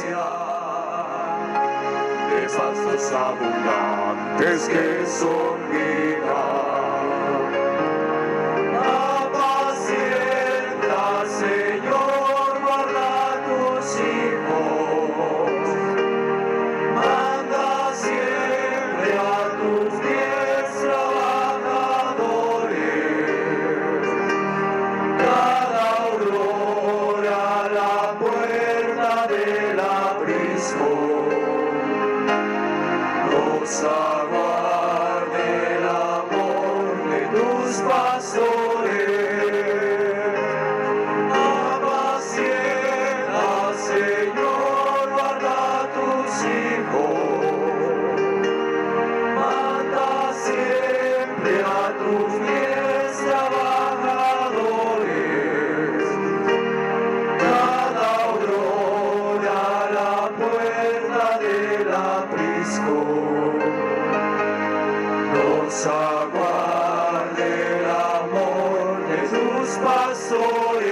herencia de pastos abundantes que son vida. Apacienta, Señor, guarda tus hijos. Manda siempre a tus pies trabajadores. Cada aurora a la puerta del aprisco nos aguarde el amor de tus pastores. Apacienta, Señor, guarda tus hijos. Manda siempre a tus pies trabajadores. Cada aurora a la puerta del aprisco nos aguarde el amor de tus pastores.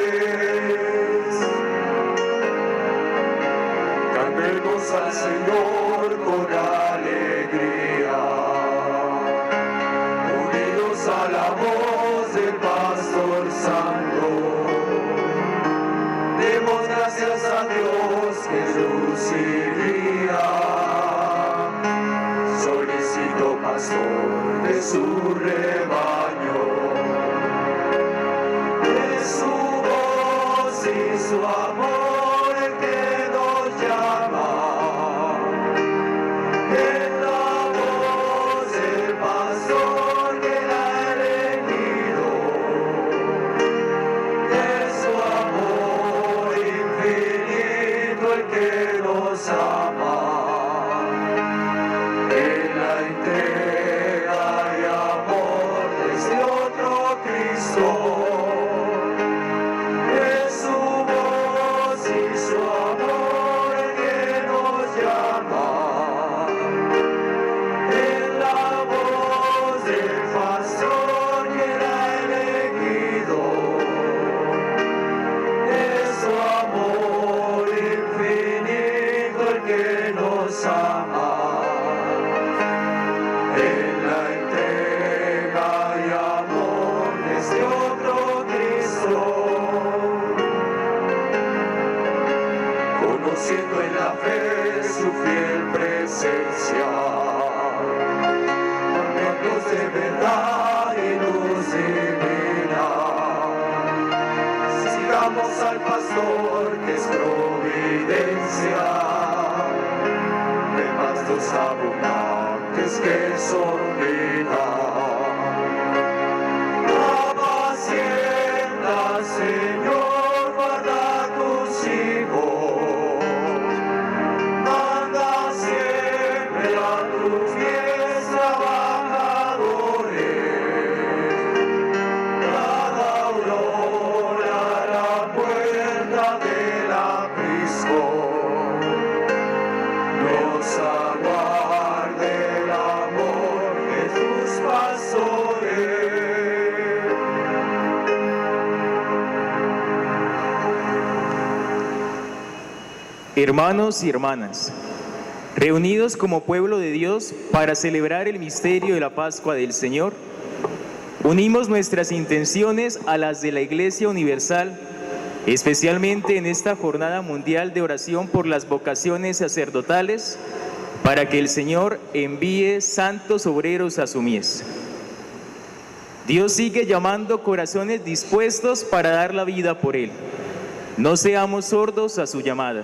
Cantemos al Señor con alegría, unidos a la voz del Pastor Santo. Demos gracias a Dios que es luz y vida. Solicito pastor de su rebaño, de su voz y su amor el que nos llama. Es la voz del pastor que la ha elegido, es su amor infinito el que nos ama. En la entrega y amor de este otro Cristo, es su voz y su amor el que nos llama. Es la voz del pastor que la ha elegido, es su amor infinito el que nos ama. En la entrega y amor de este otro Cristo, conociendo en la fe su fiel presencia, momentos de verdad y luz divina. Sigamos al pastor que es providencia, de pastos abundantes que son vida. Apacienta, Señor, guarda tus hijos. Manda siempre a tus pies trabajadores. Cada aurora a la puerta del aprisco nos aguarde el amor de tus pastores. Hermanos y hermanas, reunidos como pueblo de Dios para celebrar el misterio de la Pascua del Señor, unimos nuestras intenciones a las de la Iglesia Universal, especialmente en esta jornada mundial de oración por las vocaciones sacerdotales, para que el Señor envíe santos obreros a su mies. Dios sigue llamando corazones dispuestos para dar la vida por Él. No seamos sordos a su llamada.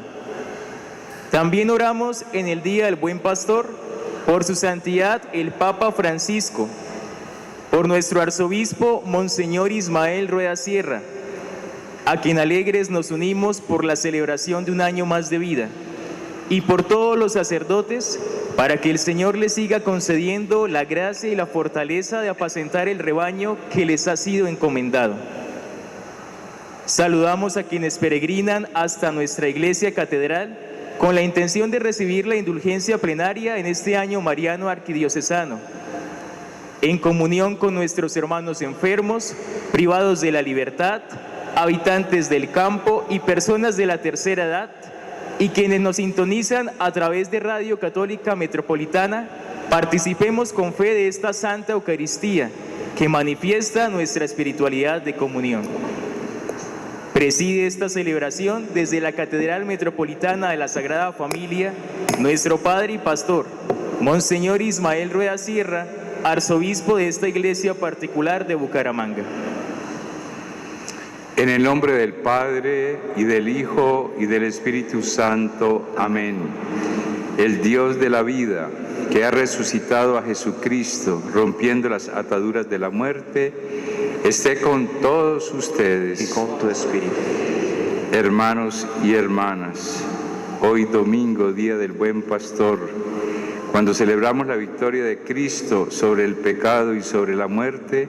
También oramos en el Día del Buen Pastor por su santidad el Papa Francisco, por nuestro arzobispo Monseñor Ismael Rueda Sierra, a quien alegres nos unimos por la celebración de un año más de vida, y por todos los sacerdotes, para que el Señor les siga concediendo la gracia y la fortaleza de apacentar el rebaño que les ha sido encomendado. Saludamos a quienes peregrinan hasta nuestra iglesia catedral con la intención de recibir la indulgencia plenaria en este año mariano arquidiocesano, en comunión con nuestros hermanos enfermos, privados de la libertad, habitantes del campo y personas de la tercera edad, y quienes nos sintonizan a través de Radio Católica Metropolitana, participemos con fe de esta Santa Eucaristía que manifiesta nuestra espiritualidad de comunión. Preside esta celebración desde la Catedral Metropolitana de la Sagrada Familia nuestro Padre y Pastor, Monseñor Ismael Rueda Sierra, arzobispo de esta iglesia particular de Bucaramanga. En el nombre del Padre, y del Hijo, y del Espíritu Santo. Amén. El Dios de la vida, que ha resucitado a Jesucristo, rompiendo las ataduras de la muerte, esté con todos ustedes. Y con tu espíritu. Hermanos y hermanas, hoy domingo, Día del Buen Pastor, cuando celebramos la victoria de Cristo sobre el pecado y sobre la muerte,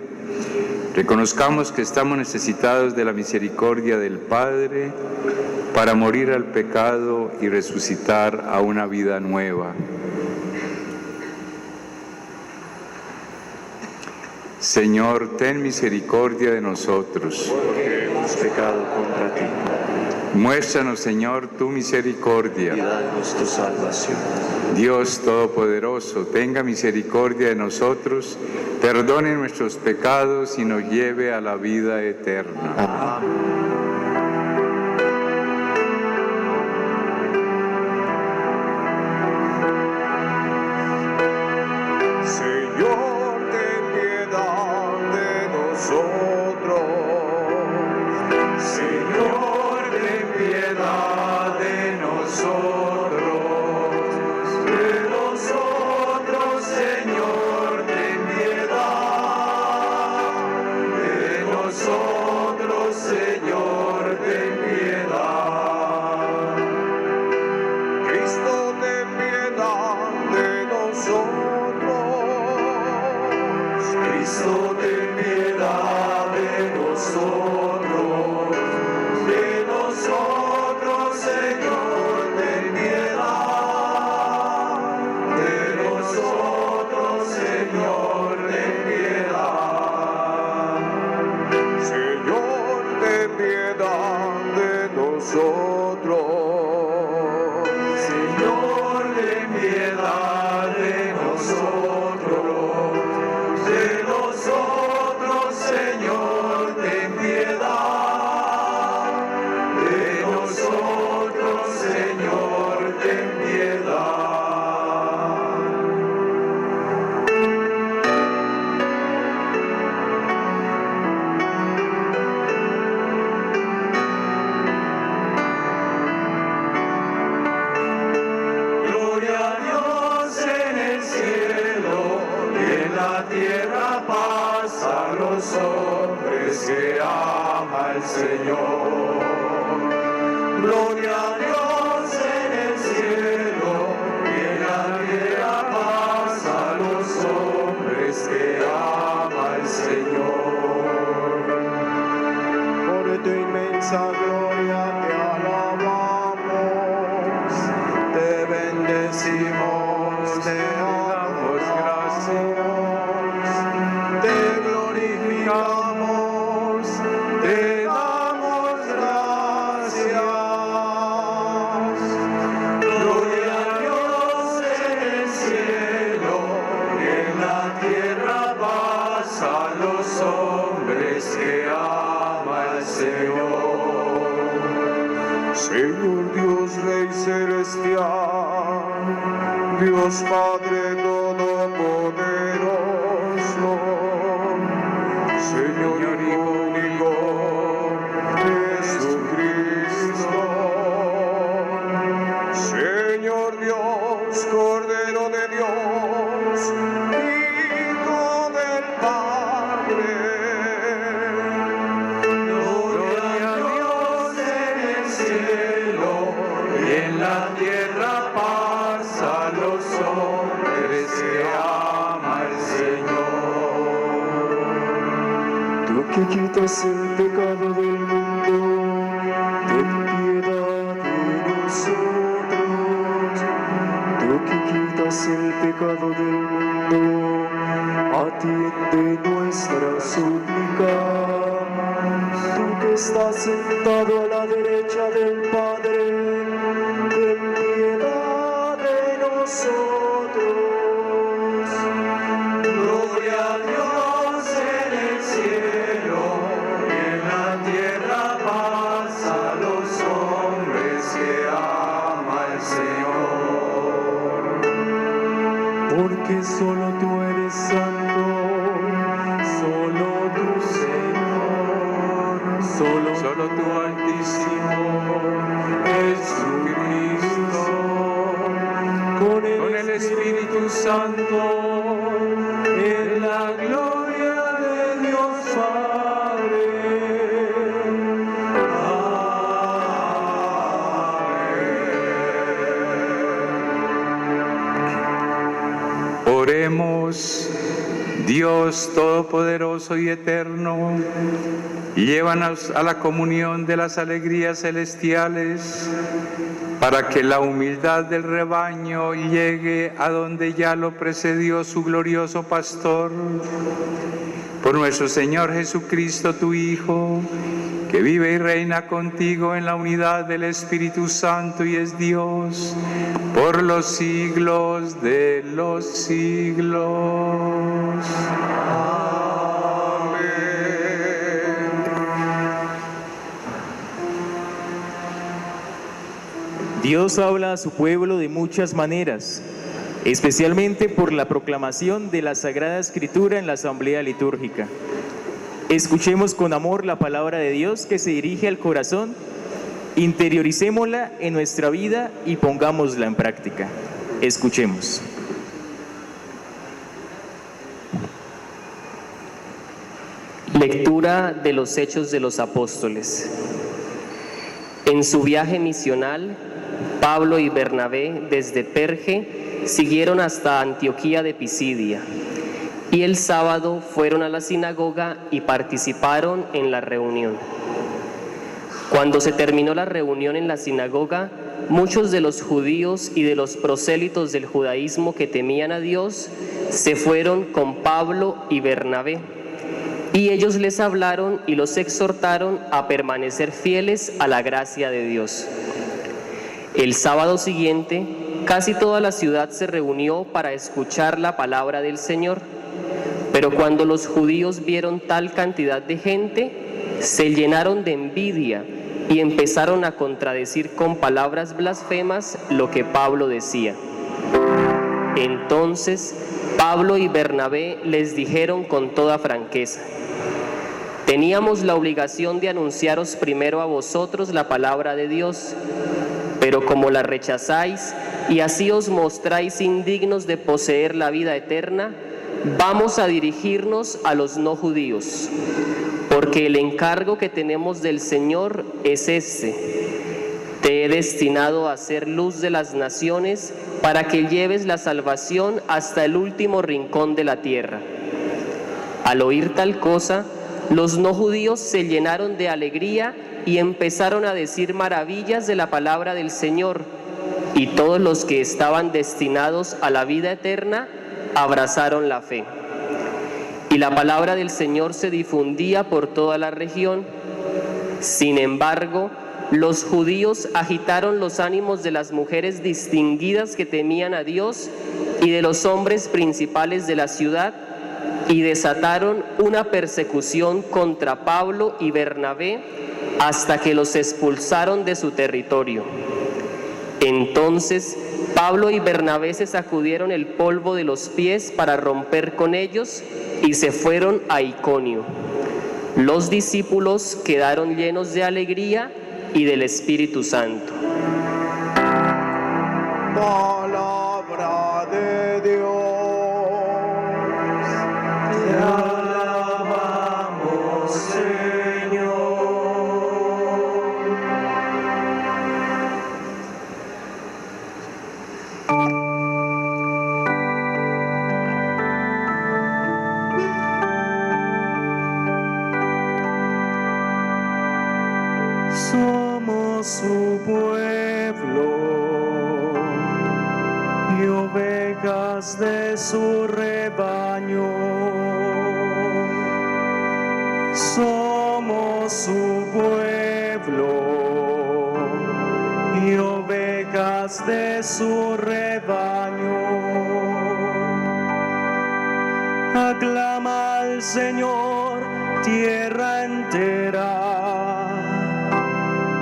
reconozcamos que estamos necesitados de la misericordia del Padre para morir al pecado y resucitar a una vida nueva. Señor, ten misericordia de nosotros. Porque hemos pecado contra ti. Muéstranos, Señor, tu misericordia. Y danos tu salvación. Dios Todopoderoso, tenga misericordia de nosotros, perdone nuestros pecados y nos lleve a la vida eterna. Amén. Señor, ten piedad de nosotros. Señor, ten piedad de nosotros. De nosotros, Señor, ten piedad. De nosotros, Señor, ten piedad. Cristo, ten piedad de nosotros. Cristo, ten piedad de nosotros. De nosotros, Señor, ten piedad. De nosotros, Señor, ten piedad. Señor, ten piedad de nosotros. Señor, ten piedad de nosotros. De nosotros, Señor, ten piedad. De nosotros, Señor, ten piedad. Gloria a Dios en el cielo y en la tierra paz a los hombres que ama el Señor. Gloria a Dios en el cielo y en la tierra paz a los hombres que ama el Señor. Por tu inmensa gloria te alabamos, te bendecimos, te damos gracias, te glorificamos, te damos gracias. Gloria a Dios en el cielo y en la tierra paz a los hombres que ama el Señor. Señor Dios Rey celestial, Dios Padre todopoderoso, Señor Hijo único, Jesucristo, Señor Dios, Cordero de Dios, Hijo del Padre. Gloria a Dios en el cielo y en la tierra paz a los hombres que ama el Señor. Tú que quitas el pecado del mundo, ten piedad de nosotros. Tú que quitas el pecado del mundo, atiende nuestra súplica. Tú que estás sentado a la derecha del Padre, porque solo tú eres santo, solo tú, Señor, solo tú, Altísimo Jesucristo, con el Espíritu Santo, en la gloria de Dios Padre. Oremos. Dios Todopoderoso y Eterno, llévanos a la comunión de las alegrías celestiales, para que la humildad del rebaño llegue a donde ya lo precedió su glorioso pastor. Por nuestro Señor Jesucristo, tu Hijo, que vive y reina contigo en la unidad del Espíritu Santo y es Dios, por los siglos de los siglos. Amén. Dios habla a su pueblo de muchas maneras, especialmente por la proclamación de la Sagrada Escritura en la Asamblea Litúrgica. Escuchemos con amor la palabra de Dios que se dirige al corazón, interioricémosla en nuestra vida y pongámosla en práctica. Escuchemos. Lectura de los Hechos de los Apóstoles. En su viaje misional, Pablo y Bernabé desde Perge siguieron hasta Antioquía de Pisidia, y el sábado fueron a la sinagoga y participaron en la reunión. Cuando se terminó la reunión en la sinagoga, muchos de los judíos y de los prosélitos del judaísmo que temían a Dios se fueron con Pablo y Bernabé, y ellos les hablaron y los exhortaron a permanecer fieles a la gracia de Dios. El sábado siguiente, casi toda la ciudad se reunió para escuchar la palabra del Señor. Pero cuando los judíos vieron tal cantidad de gente, se llenaron de envidia y empezaron a contradecir con palabras blasfemas lo que Pablo decía. Entonces, Pablo y Bernabé les dijeron con toda franqueza: teníamos la obligación de anunciaros primero a vosotros la palabra de Dios, pero como la rechazáis y así os mostráis indignos de poseer la vida eterna, vamos a dirigirnos a los no judíos, porque el encargo que tenemos del Señor es este: te he destinado a ser luz de las naciones para que lleves la salvación hasta el último rincón de la tierra. Al oír tal cosa, los no judíos se llenaron de alegría y empezaron a decir maravillas de la palabra del Señor, y todos los que estaban destinados a la vida eterna abrazaron la fe. Y la palabra del Señor se difundía por toda la región. Sin embargo, los judíos agitaron los ánimos de las mujeres distinguidas que temían a Dios y de los hombres principales de la ciudad, y desataron una persecución contra Pablo y Bernabé hasta que los expulsaron de su territorio. Entonces Pablo y Bernabé se sacudieron el polvo de los pies para romper con ellos y se fueron a Iconio. Los discípulos quedaron llenos de alegría y del Espíritu Santo. Palabra de Dios. Te alabamos, Señor. Somos su pueblo y ovejas de su rebaño. Somos su pueblo y ovejas de su rebaño. Aclama al Señor, tierra entera.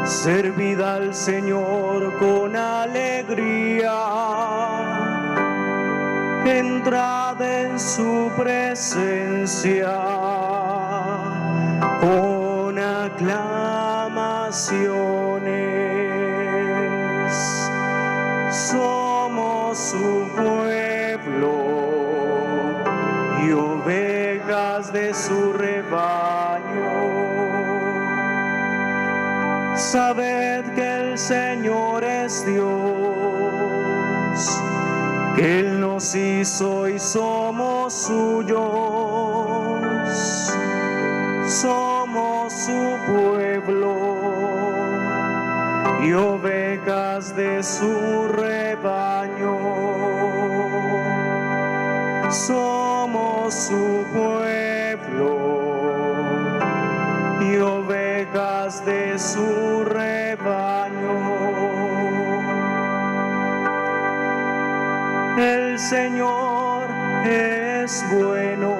Servid al Señor con alegría. entrad en su presencia con aclamaciones. Somos su pueblo y ovejas de su rebaño. Sabed que el Señor es Dios, que Él nos hizo y somos suyos. Somos su pueblo y ovejas de su rebaño. Somos su pueblo y ovejas de su rebaño. El Señor es bueno,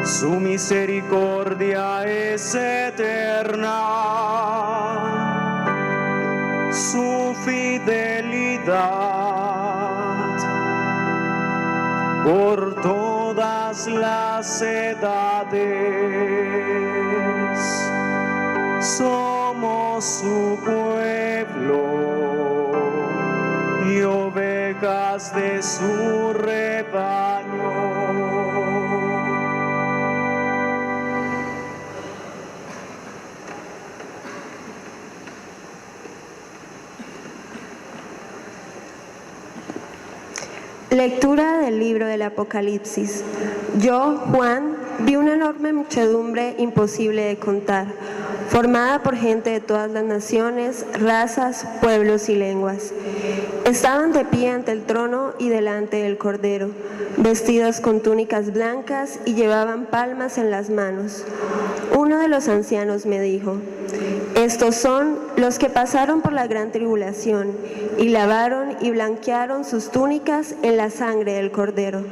su misericordia es eterna, su fidelidad por todas las edades. Somos su pueblo y ovejas de su rebaño. Lectura del libro del Apocalipsis. Yo, Juan, vi una enorme muchedumbre imposible de contar, formada por gente de todas las naciones, razas, pueblos y lenguas. Estaban de pie ante el trono y delante del Cordero, vestidos con túnicas blancas y llevaban palmas en las manos. Uno de los ancianos me dijo: estos son los que pasaron por la gran tribulación y lavaron y blanquearon sus túnicas en la sangre del Cordero.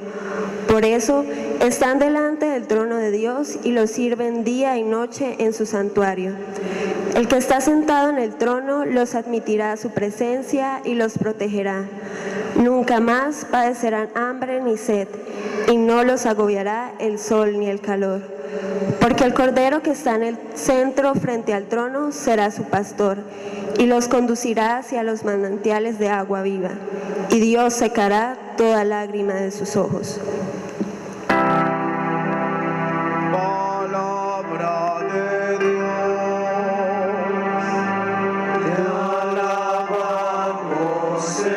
Por eso están delante del trono de Dios y lo sirven día y noche en su santuario. El que está sentado en el trono los admitirá a su presencia y los protegerá. Nunca más padecerán hambre ni sed, y no los agobiará el sol ni el calor. Porque el Cordero que está en el centro frente al trono será su pastor, y los conducirá hacia los manantiales de agua viva, y Dios secará toda lágrima de sus ojos. Palabra de Dios, te alabamos, Señor.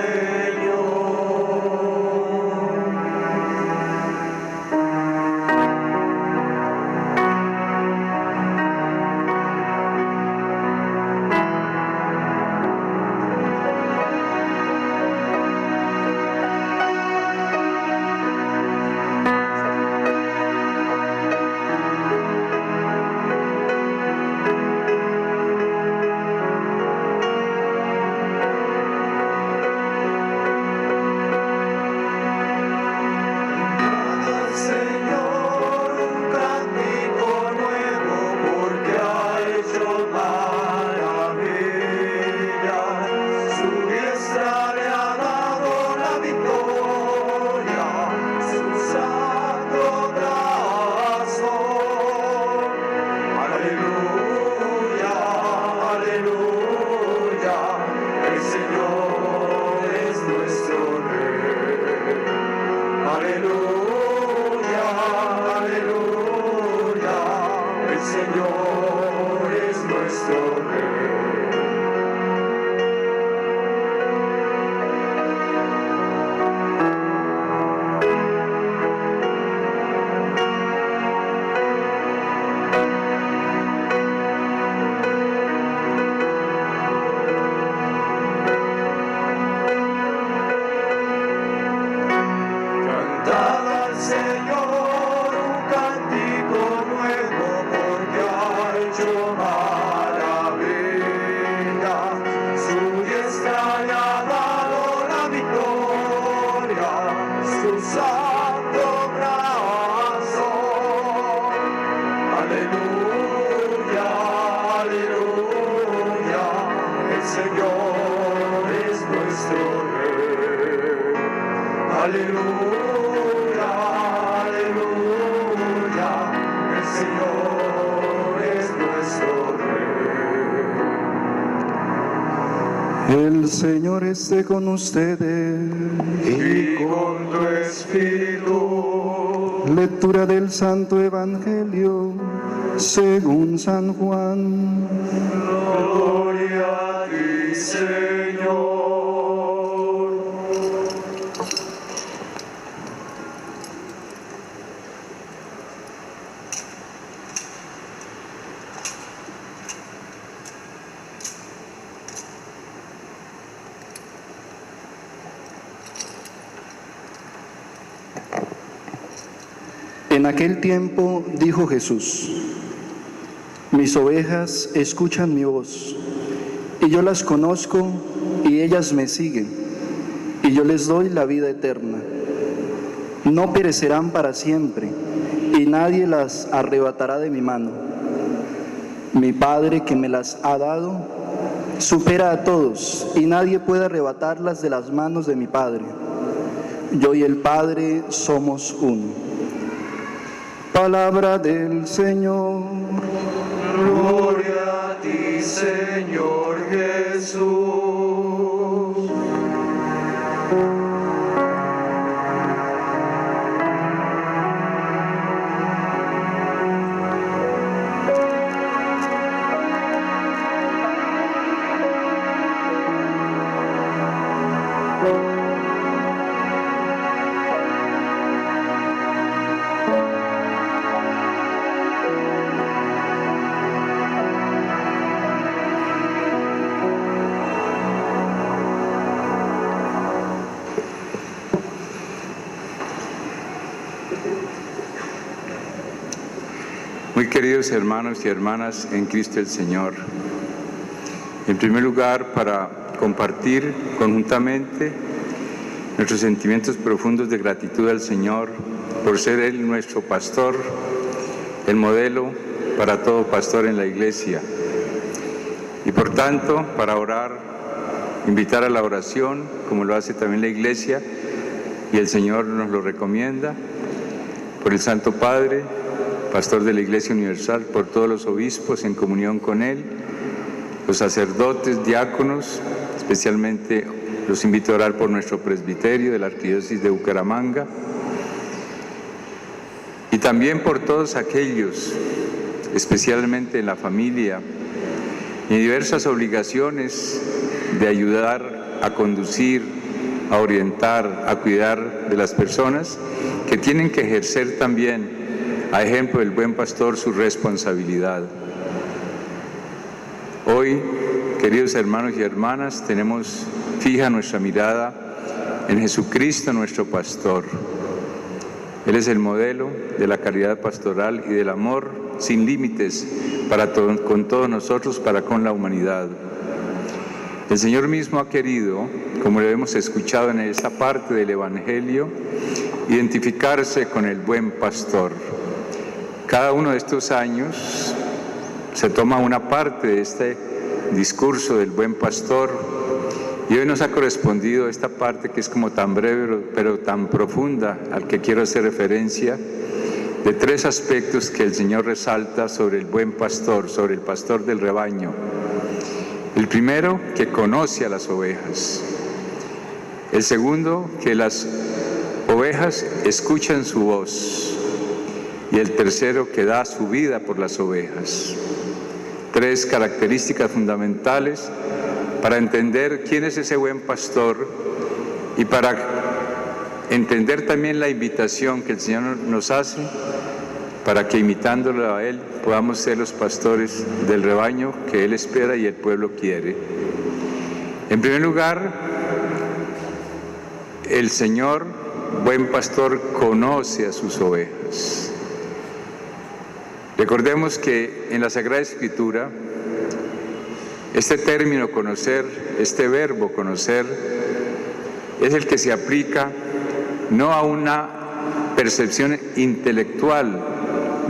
Aleluya, aleluya, el Señor es nuestro Rey. El Señor esté con ustedes. Y con tu espíritu. Lectura del Santo Evangelio según San Juan. Gloria a ti, Señor. En aquel tiempo dijo Jesús: mis ovejas escuchan mi voz, y yo las conozco, y ellas me siguen, y yo les doy la vida eterna. No perecerán para siempre, y nadie las arrebatará de mi mano. Mi Padre que me las ha dado, supera a todos, y nadie puede arrebatarlas de las manos de mi Padre. Yo y el Padre somos uno. Palabra del Señor. Gloria a ti, Señor Jesús. Muy queridos hermanos y hermanas en Cristo el Señor, en primer lugar, para compartir conjuntamente nuestros sentimientos profundos de gratitud al Señor por ser Él nuestro pastor, el modelo para todo pastor en la Iglesia. Y por tanto, para orar, invitar a la oración, como lo hace también la Iglesia, y el Señor nos lo recomienda, por el Santo Padre, pastor de la Iglesia Universal, por todos los obispos en comunión con Él, los sacerdotes, diáconos, especialmente los invito a orar por nuestro presbiterio de la Arquidiócesis de Bucaramanga, y también por todos aquellos, especialmente en la familia, y en diversas obligaciones de ayudar a conducir, a orientar, a cuidar de las personas que tienen que ejercer también, a ejemplo del buen pastor, su responsabilidad. Hoy, queridos hermanos y hermanas, tenemos fija nuestra mirada en Jesucristo, nuestro pastor. Él es el modelo de la caridad pastoral y del amor sin límites con todos nosotros, para con la humanidad. El Señor mismo ha querido, como lo hemos escuchado en esta parte del Evangelio, identificarse con el buen pastor. Cada uno de estos años se toma una parte de este discurso del buen pastor, y hoy nos ha correspondido esta parte que es como tan breve pero tan profunda, al que quiero hacer referencia, de tres aspectos que el Señor resalta sobre el buen pastor, sobre el pastor del rebaño. El primero, que conoce a las ovejas. El segundo, que las ovejas escuchan su voz. Y el tercero, que da su vida por las ovejas. Tres características fundamentales para entender quién es ese buen pastor y para entender también la invitación que el Señor nos hace para que, imitándolo a Él, podamos ser los pastores del rebaño que Él espera y el pueblo quiere. En primer lugar, el Señor, buen pastor, conoce a sus ovejas. Recordemos que en la Sagrada Escritura, este término conocer, este verbo conocer, es el que se aplica no a una percepción intelectual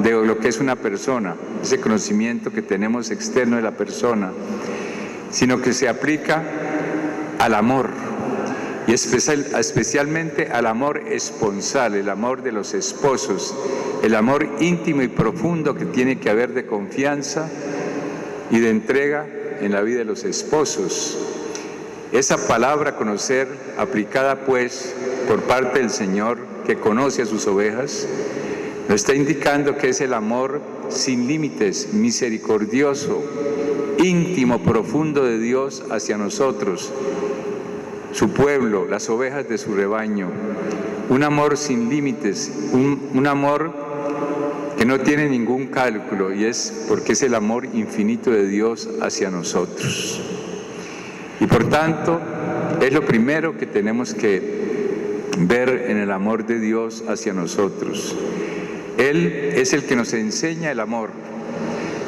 de lo que es una persona, ese conocimiento que tenemos externo de la persona, sino que se aplica al amor. y especialmente al amor esponsal, el amor de los esposos, el amor íntimo y profundo que tiene que haber de confianza y de entrega en la vida de los esposos. Esa palabra conocer, aplicada pues por parte del Señor que conoce a sus ovejas, nos está indicando que es el amor sin límites, misericordioso, íntimo, profundo de Dios hacia nosotros, su pueblo, las ovejas de su rebaño. Un amor sin límites, un amor que no tiene ningún cálculo, y es porque es el amor infinito de Dios hacia nosotros. Y por tanto, es lo primero que tenemos que ver en el amor de Dios hacia nosotros. Él es el que nos enseña el amor.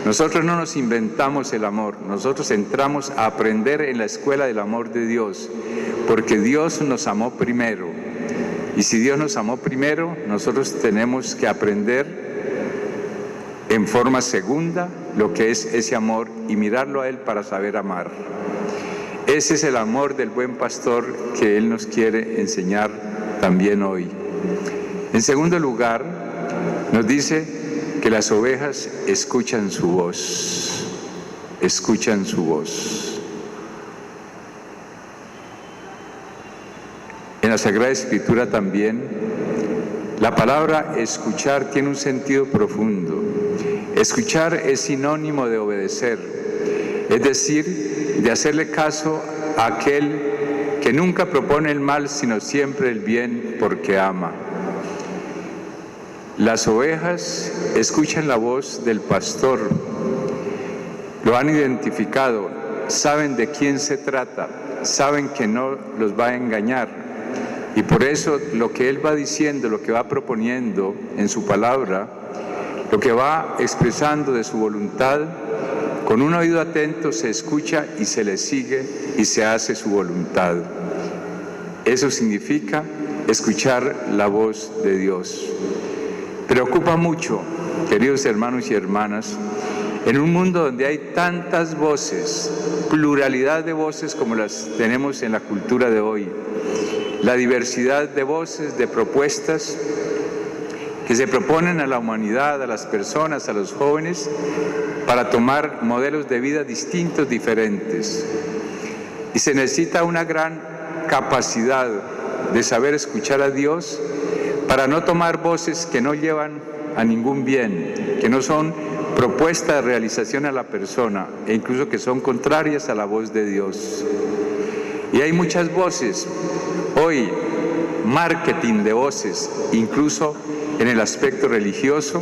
Nosotros no nos inventamos el amor, nosotros entramos a aprender en la escuela del amor de Dios, porque Dios nos amó primero. Y si Dios nos amó primero, nosotros tenemos que aprender en forma segunda lo que es ese amor y mirarlo a Él para saber amar. Ese es el amor del buen pastor que Él nos quiere enseñar también hoy. En segundo lugar, nos dice que las ovejas escuchan su voz, escuchan su voz. En la Sagrada Escritura también, la palabra escuchar tiene un sentido profundo. Escuchar es sinónimo de obedecer, es decir, de hacerle caso a aquel que nunca propone el mal, sino siempre el bien porque ama. Las ovejas escuchan la voz del pastor, lo han identificado, saben de quién se trata, saben que no los va a engañar, y por eso lo que Él va diciendo, lo que va proponiendo en su palabra, lo que va expresando de su voluntad, con un oído atento se escucha y se le sigue y se hace su voluntad. Eso significa escuchar la voz de Dios. Preocupa mucho, queridos hermanos y hermanas, en un mundo donde hay tantas voces, pluralidad de voces como las tenemos en la cultura de hoy, la diversidad de voces, de propuestas que se proponen a la humanidad, a las personas, a los jóvenes, para tomar modelos de vida distintos, diferentes. Y se necesita una gran capacidad de saber escuchar a Dios para no tomar voces que no llevan a ningún bien, que no son propuesta de realización a la persona e incluso que son contrarias a la voz de Dios. Y hay muchas voces, hoy marketing de voces, incluso en el aspecto religioso,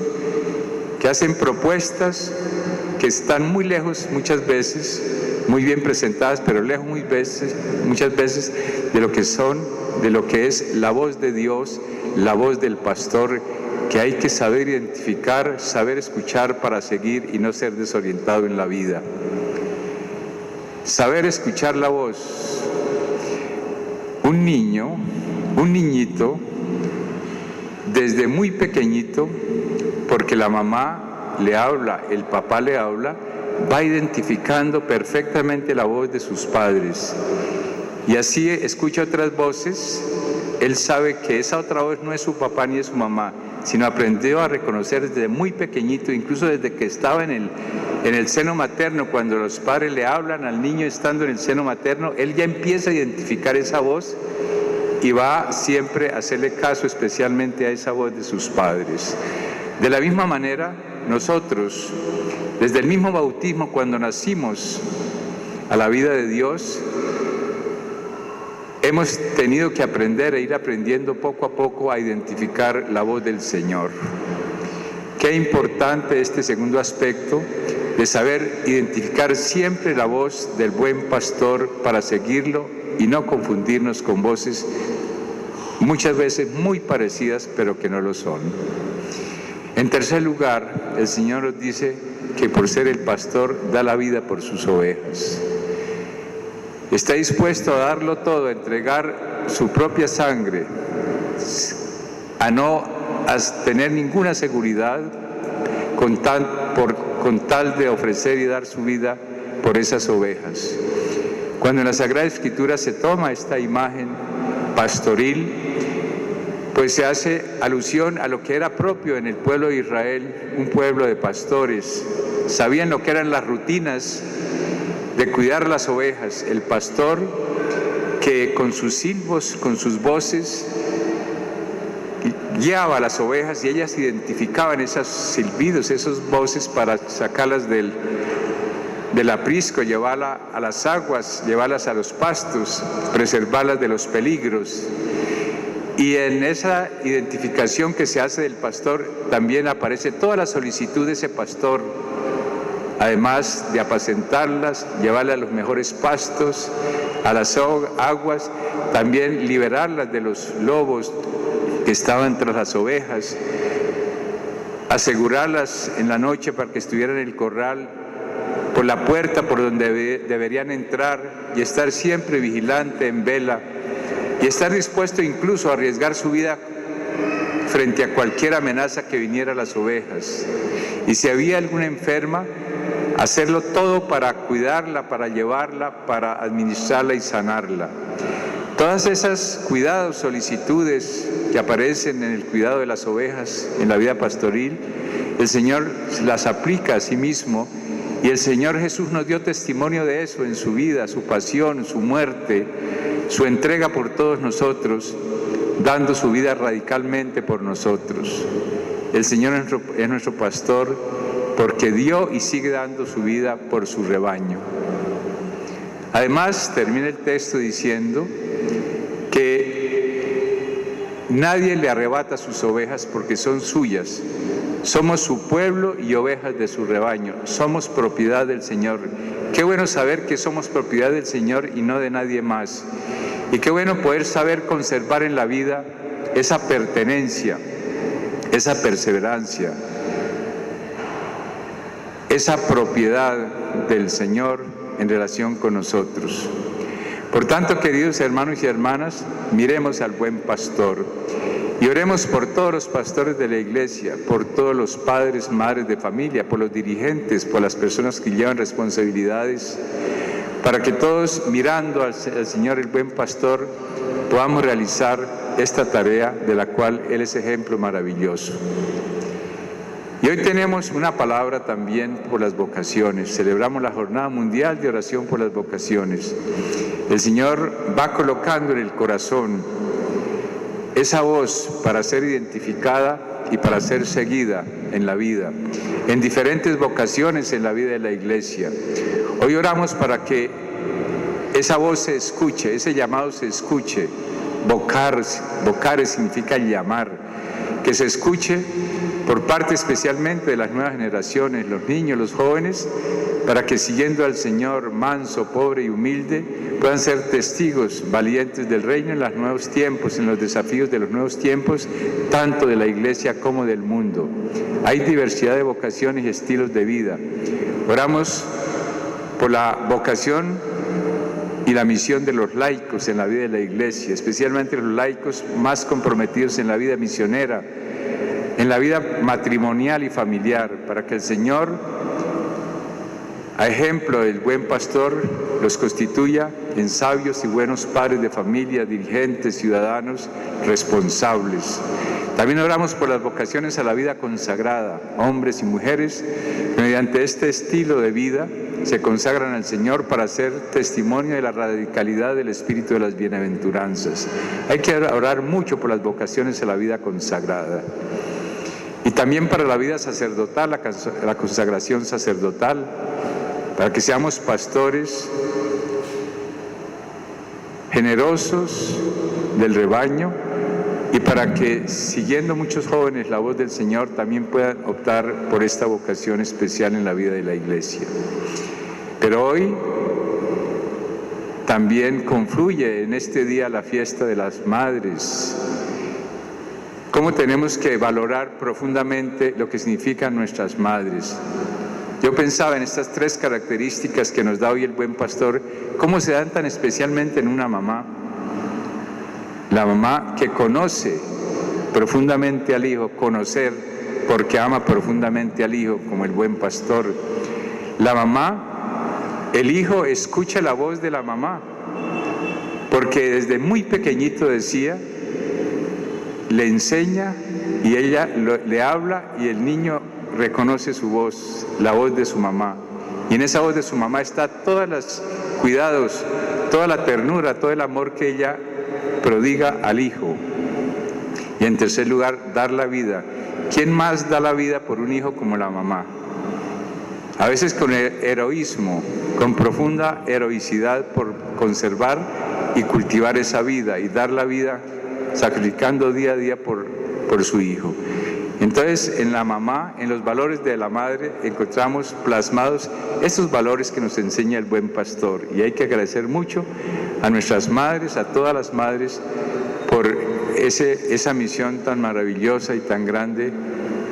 que hacen propuestas que están muy lejos muchas veces, muy bien presentadas, pero lejos muchas veces de lo que es la voz de Dios, la voz del pastor, que hay que saber identificar, saber escuchar para seguir y no ser desorientado en la vida. Saber escuchar la voz. Un niñito, desde muy pequeñito, porque la mamá le habla, el papá le habla, va identificando perfectamente la voz de sus padres. Y así escucha otras voces, él sabe que esa otra voz no es su papá ni es su mamá, sino aprendió a reconocer desde muy pequeñito, incluso desde que estaba en el seno materno, cuando los padres le hablan al niño estando en el seno materno, él ya empieza a identificar esa voz y va siempre a hacerle caso especialmente a esa voz de sus padres. De la misma manera, nosotros, desde el mismo bautismo, cuando nacimos a la vida de Dios, hemos tenido que aprender e ir aprendiendo poco a poco a identificar la voz del Señor. Qué importante este segundo aspecto de saber identificar siempre la voz del buen pastor para seguirlo y no confundirnos con voces muchas veces muy parecidas, pero que no lo son. En tercer lugar, el Señor nos dice que por ser el pastor da la vida por sus ovejas. Está dispuesto a darlo todo, a entregar su propia sangre, a no tener ninguna seguridad con tal de ofrecer y dar su vida por esas ovejas. Cuando en la Sagrada Escritura se toma esta imagen pastoril, pues se hace alusión a lo que era propio en el pueblo de Israel, un pueblo de pastores. Sabían lo que eran las rutinas de cuidar las ovejas. El pastor que con sus silbos, con sus voces, guiaba a las ovejas y ellas identificaban esos silbidos, esas voces para sacarlas del aprisco, llevarlas a las aguas, llevarlas a los pastos, preservarlas de los peligros. Y en esa identificación que se hace del pastor también aparece toda la solicitud de ese pastor, además de apacentarlas, llevarlas a los mejores pastos, a las aguas, también liberarlas de los lobos que estaban tras las ovejas, asegurarlas en la noche para que estuvieran en el corral, por la puerta por donde deberían entrar, y estar siempre vigilante, en vela, y estar dispuesto incluso a arriesgar su vida frente a cualquier amenaza que viniera a las ovejas. Y si había alguna enferma, hacerlo todo para cuidarla, para llevarla, para administrarla y sanarla. Todas esas cuidados, solicitudes que aparecen en el cuidado de las ovejas, en la vida pastoril, el Señor las aplica a sí mismo, y el Señor Jesús nos dio testimonio de eso en su vida, su pasión, su muerte, su entrega por todos nosotros, dando su vida radicalmente por nosotros. El Señor es nuestro pastor porque dio y sigue dando su vida por su rebaño. Además, termina el texto diciendo que nadie le arrebata sus ovejas porque son suyas. Somos su pueblo y ovejas de su rebaño. Somos propiedad del Señor. Qué bueno saber que somos propiedad del Señor y no de nadie más. Y qué bueno poder saber conservar en la vida esa pertenencia, esa perseverancia, esa propiedad del Señor en relación con nosotros. Por tanto, queridos hermanos y hermanas, miremos al buen pastor y oremos por todos los pastores de la Iglesia, por todos los padres, madres de familia, por los dirigentes, por las personas que llevan responsabilidades, para que todos, mirando al Señor, el buen pastor, podamos realizar esta tarea de la cual Él es ejemplo maravilloso. Y hoy tenemos una palabra también por las vocaciones. Celebramos la Jornada Mundial de Oración por las Vocaciones. El Señor va colocando en el corazón esa voz para ser identificada y para ser seguida en la vida, en diferentes vocaciones en la vida de la Iglesia. Hoy oramos para que esa voz se escuche, ese llamado se escuche. Vocare significa llamar, que se escuche por parte especialmente de las nuevas generaciones, los niños, los jóvenes, para que siguiendo al Señor manso, pobre y humilde, puedan ser testigos valientes del reino en los nuevos tiempos, en los desafíos de los nuevos tiempos, tanto de la Iglesia como del mundo. Hay diversidad de vocaciones y estilos de vida. Oramos por la vocación y la misión de los laicos en la vida de la Iglesia, especialmente los laicos más comprometidos en la vida misionera, en la vida matrimonial y familiar, para que el Señor, a ejemplo del buen pastor, los constituya en sabios y buenos padres de familia, dirigentes, ciudadanos responsables. También oramos por las vocaciones a la vida consagrada, hombres y mujeres, que mediante este estilo de vida se consagran al Señor para hacer testimonio de la radicalidad del espíritu de las bienaventuranzas. Hay que orar mucho por las vocaciones a la vida consagrada. Y también para la vida sacerdotal, la consagración sacerdotal, para que seamos pastores generosos del rebaño y para que, siguiendo muchos jóvenes la voz del Señor, también puedan optar por esta vocación especial en la vida de la Iglesia. Pero hoy también confluye en este día la fiesta de las madres. ¿Cómo tenemos que valorar profundamente lo que significan nuestras madres? Yo pensaba en estas tres características que nos da hoy el buen pastor, cómo se dan tan especialmente en una mamá. La mamá que conoce profundamente al hijo, conocer porque ama profundamente al hijo, como el buen pastor. La mamá el hijo escucha la voz de la mamá, porque desde muy pequeñito decía, le enseña y ella le habla y el niño reconoce su voz, la voz de su mamá. Y en esa voz de su mamá está todos los cuidados, toda la ternura, todo el amor que ella prodiga al hijo. Y en tercer lugar, dar la vida. ¿Quién más da la vida por un hijo como la mamá? A veces con heroísmo, con profunda heroicidad por conservar y cultivar esa vida y dar la vida sacrificando día a día por su hijo. Entonces, en la mamá, en los valores de la madre, encontramos plasmados estos valores que nos enseña el buen pastor. Y hay que agradecer mucho a nuestras madres, a todas las madres, por esa misión tan maravillosa y tan grande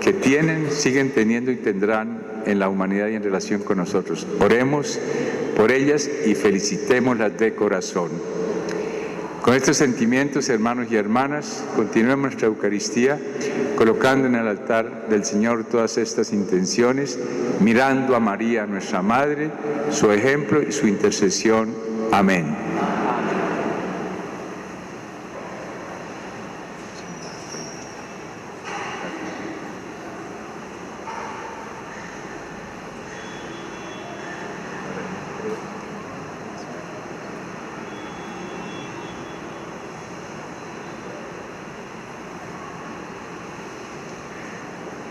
que tienen, siguen teniendo y tendrán en la humanidad y en relación con nosotros. Oremos por ellas y felicitémoslas de corazón. Con estos sentimientos, hermanos y hermanas, continuemos nuestra Eucaristía, colocando en el altar del Señor todas estas intenciones, mirando a María, nuestra Madre, su ejemplo y su intercesión. Amén.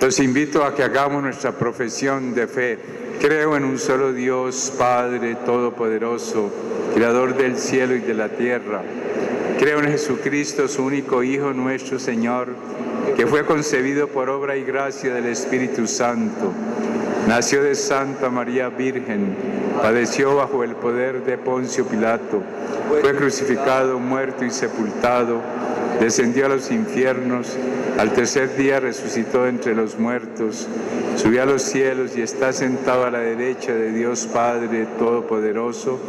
Los invito a que hagamos nuestra profesión de fe. Creo en un solo Dios, Padre Todopoderoso, Creador del cielo y de la tierra. Creo en Jesucristo, su único Hijo, nuestro Señor, que fue concebido por obra y gracia del Espíritu Santo. Nació de Santa María Virgen, padeció bajo el poder de Poncio Pilato, fue crucificado, muerto y sepultado, descendió a los infiernos, al tercer día resucitó entre los muertos, subió a los cielos y está sentado a la derecha de Dios Padre Todopoderoso.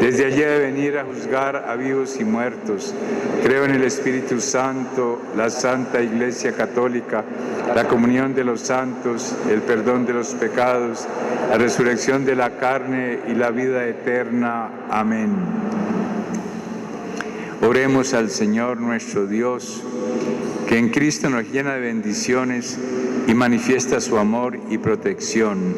Desde allí ha de venir a juzgar a vivos y muertos. Creo en el Espíritu Santo, la Santa Iglesia Católica, la comunión de los santos, el perdón de los pecados, la resurrección de la carne y la vida eterna. Amén. Oremos al Señor nuestro Dios, que en Cristo nos llena de bendiciones y manifiesta su amor y protección.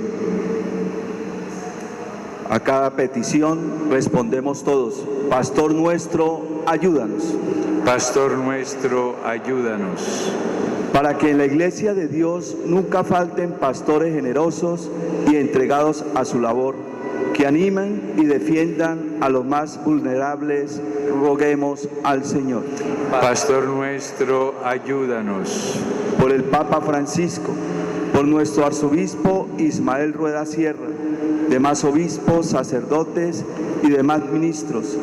A cada petición respondemos todos: Pastor nuestro, ayúdanos. Pastor nuestro, ayúdanos. Para que en la Iglesia de Dios nunca falten pastores generosos y entregados a su labor, que animen y defiendan a los más vulnerables, roguemos al Señor. Pastor nuestro, ayúdanos. Por el Papa Francisco, por nuestro arzobispo Ismael Rueda Sierra, demás obispos, sacerdotes y demás ministros,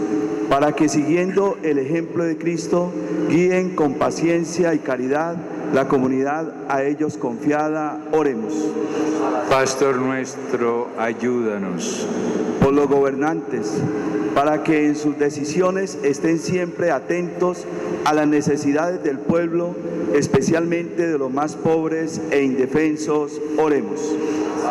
para que siguiendo el ejemplo de Cristo, guíen con paciencia y caridad la comunidad a ellos confiada. Oremos. Pastor nuestro, ayúdanos. Por los gobernantes, para que en sus decisiones estén siempre atentos a las necesidades del pueblo, especialmente de los más pobres e indefensos. Oremos.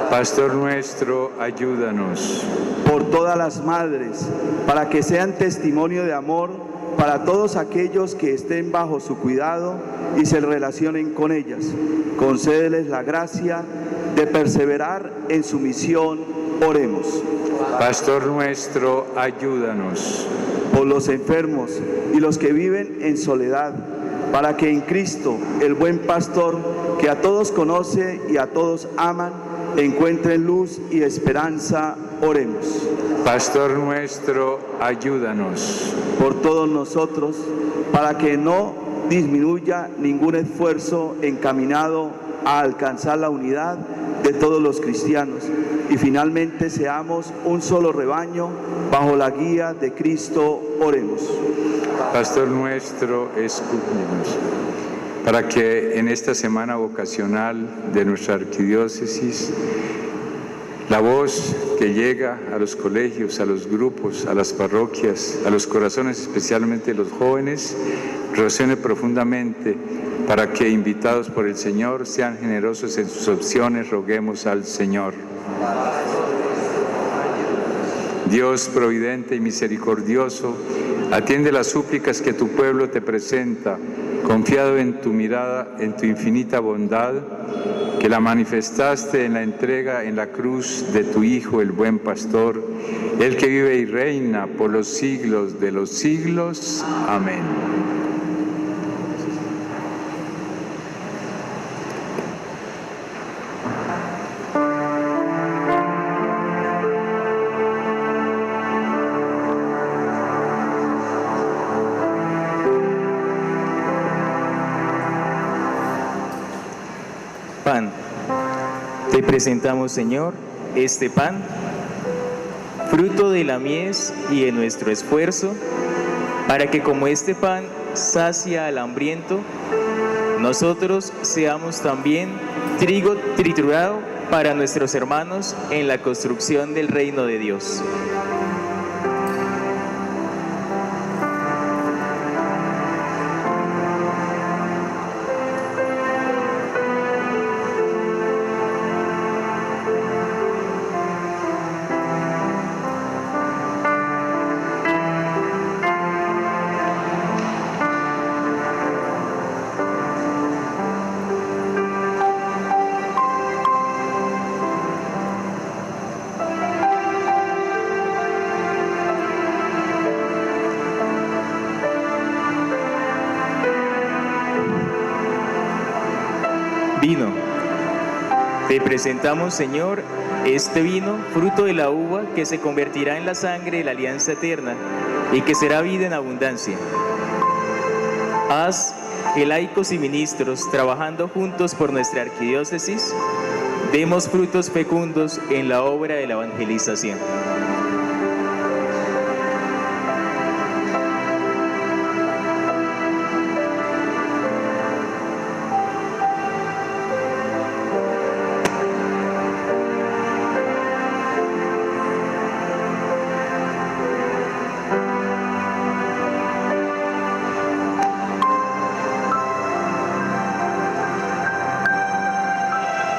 Pastor nuestro, ayúdanos. Por todas las madres, para que sean testimonio de amor para todos aquellos que estén bajo su cuidado y se relacionen con ellas. Concédeles la gracia de perseverar en su misión. Oremos. Pastor nuestro, ayúdanos. Por los enfermos y los que viven en soledad, para que en Cristo, el buen pastor, que a todos conoce y a todos aman, encuentren luz y esperanza. Oremos. Pastor nuestro, ayúdanos. Por todos nosotros, para que no disminuya ningún esfuerzo encaminado a alcanzar la unidad de todos los cristianos y finalmente seamos un solo rebaño bajo la guía de Cristo. Oremos. Pastor nuestro, escúchanos, para que en esta semana vocacional de nuestra arquidiócesis, la voz que llega a los colegios, a los grupos, a las parroquias, a los corazones, especialmente los jóvenes, resuene profundamente, para que, invitados por el Señor, sean generosos en sus opciones. Roguemos al Señor. Dios providente y misericordioso, atiende las súplicas que tu pueblo te presenta, confiado en tu mirada, en tu infinita bondad, que la manifestaste en la entrega en la cruz de tu Hijo, el buen pastor, el que vive y reina por los siglos de los siglos. Amén. Pan. Te presentamos, Señor, este pan, fruto de la mies y de nuestro esfuerzo, para que como este pan sacia al hambriento, nosotros seamos también trigo triturado para nuestros hermanos en la construcción del reino de Dios. Vino. Te presentamos, Señor, este vino, fruto de la uva, que se convertirá en la sangre de la alianza eterna y que será vida en abundancia. Haz que laicos y ministros, trabajando juntos por nuestra arquidiócesis, demos frutos fecundos en la obra de la evangelización.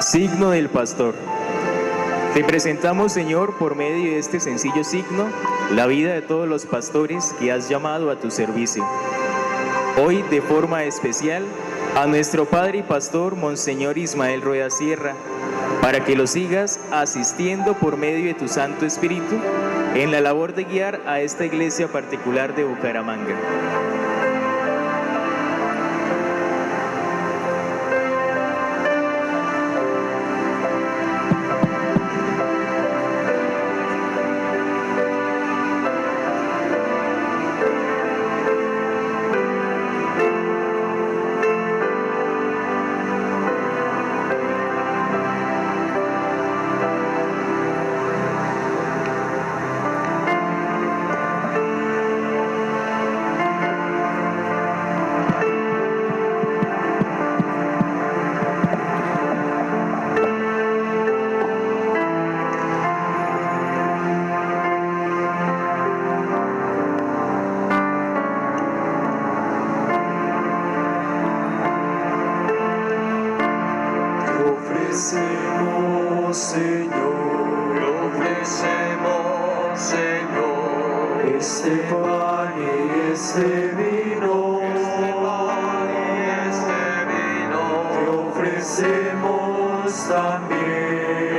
Signo del pastor. Te presentamos, Señor, por medio de este sencillo signo, la vida de todos los pastores que has llamado a tu servicio. Hoy, de forma especial, a nuestro Padre y Pastor, Monseñor Ismael Rueda Sierra, para que lo sigas asistiendo por medio de tu Santo Espíritu en la labor de guiar a esta iglesia particular de Bucaramanga. Este pan y este vino, te ofrecemos también,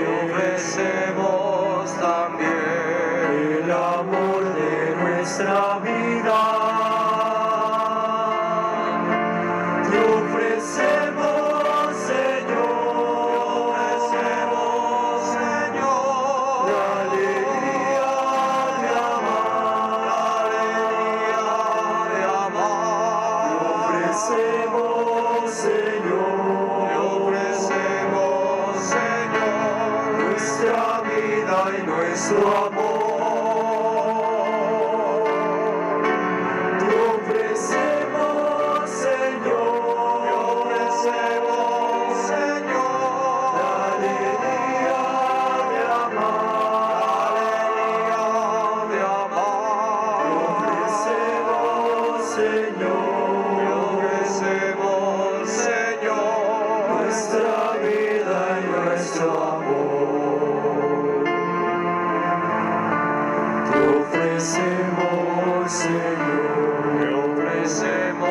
el amor de nuestra vida. Te ofrecemos, Señor, la alegría de amar, te ofrecemos, Señor, nuestra vida y nuestro amor. Te ofrecemos, Señor, la alegría de amar, te ofrecemos, Señor, nuestra vida y nuestro amor. ofrecemos, Señor, te ofrecemos,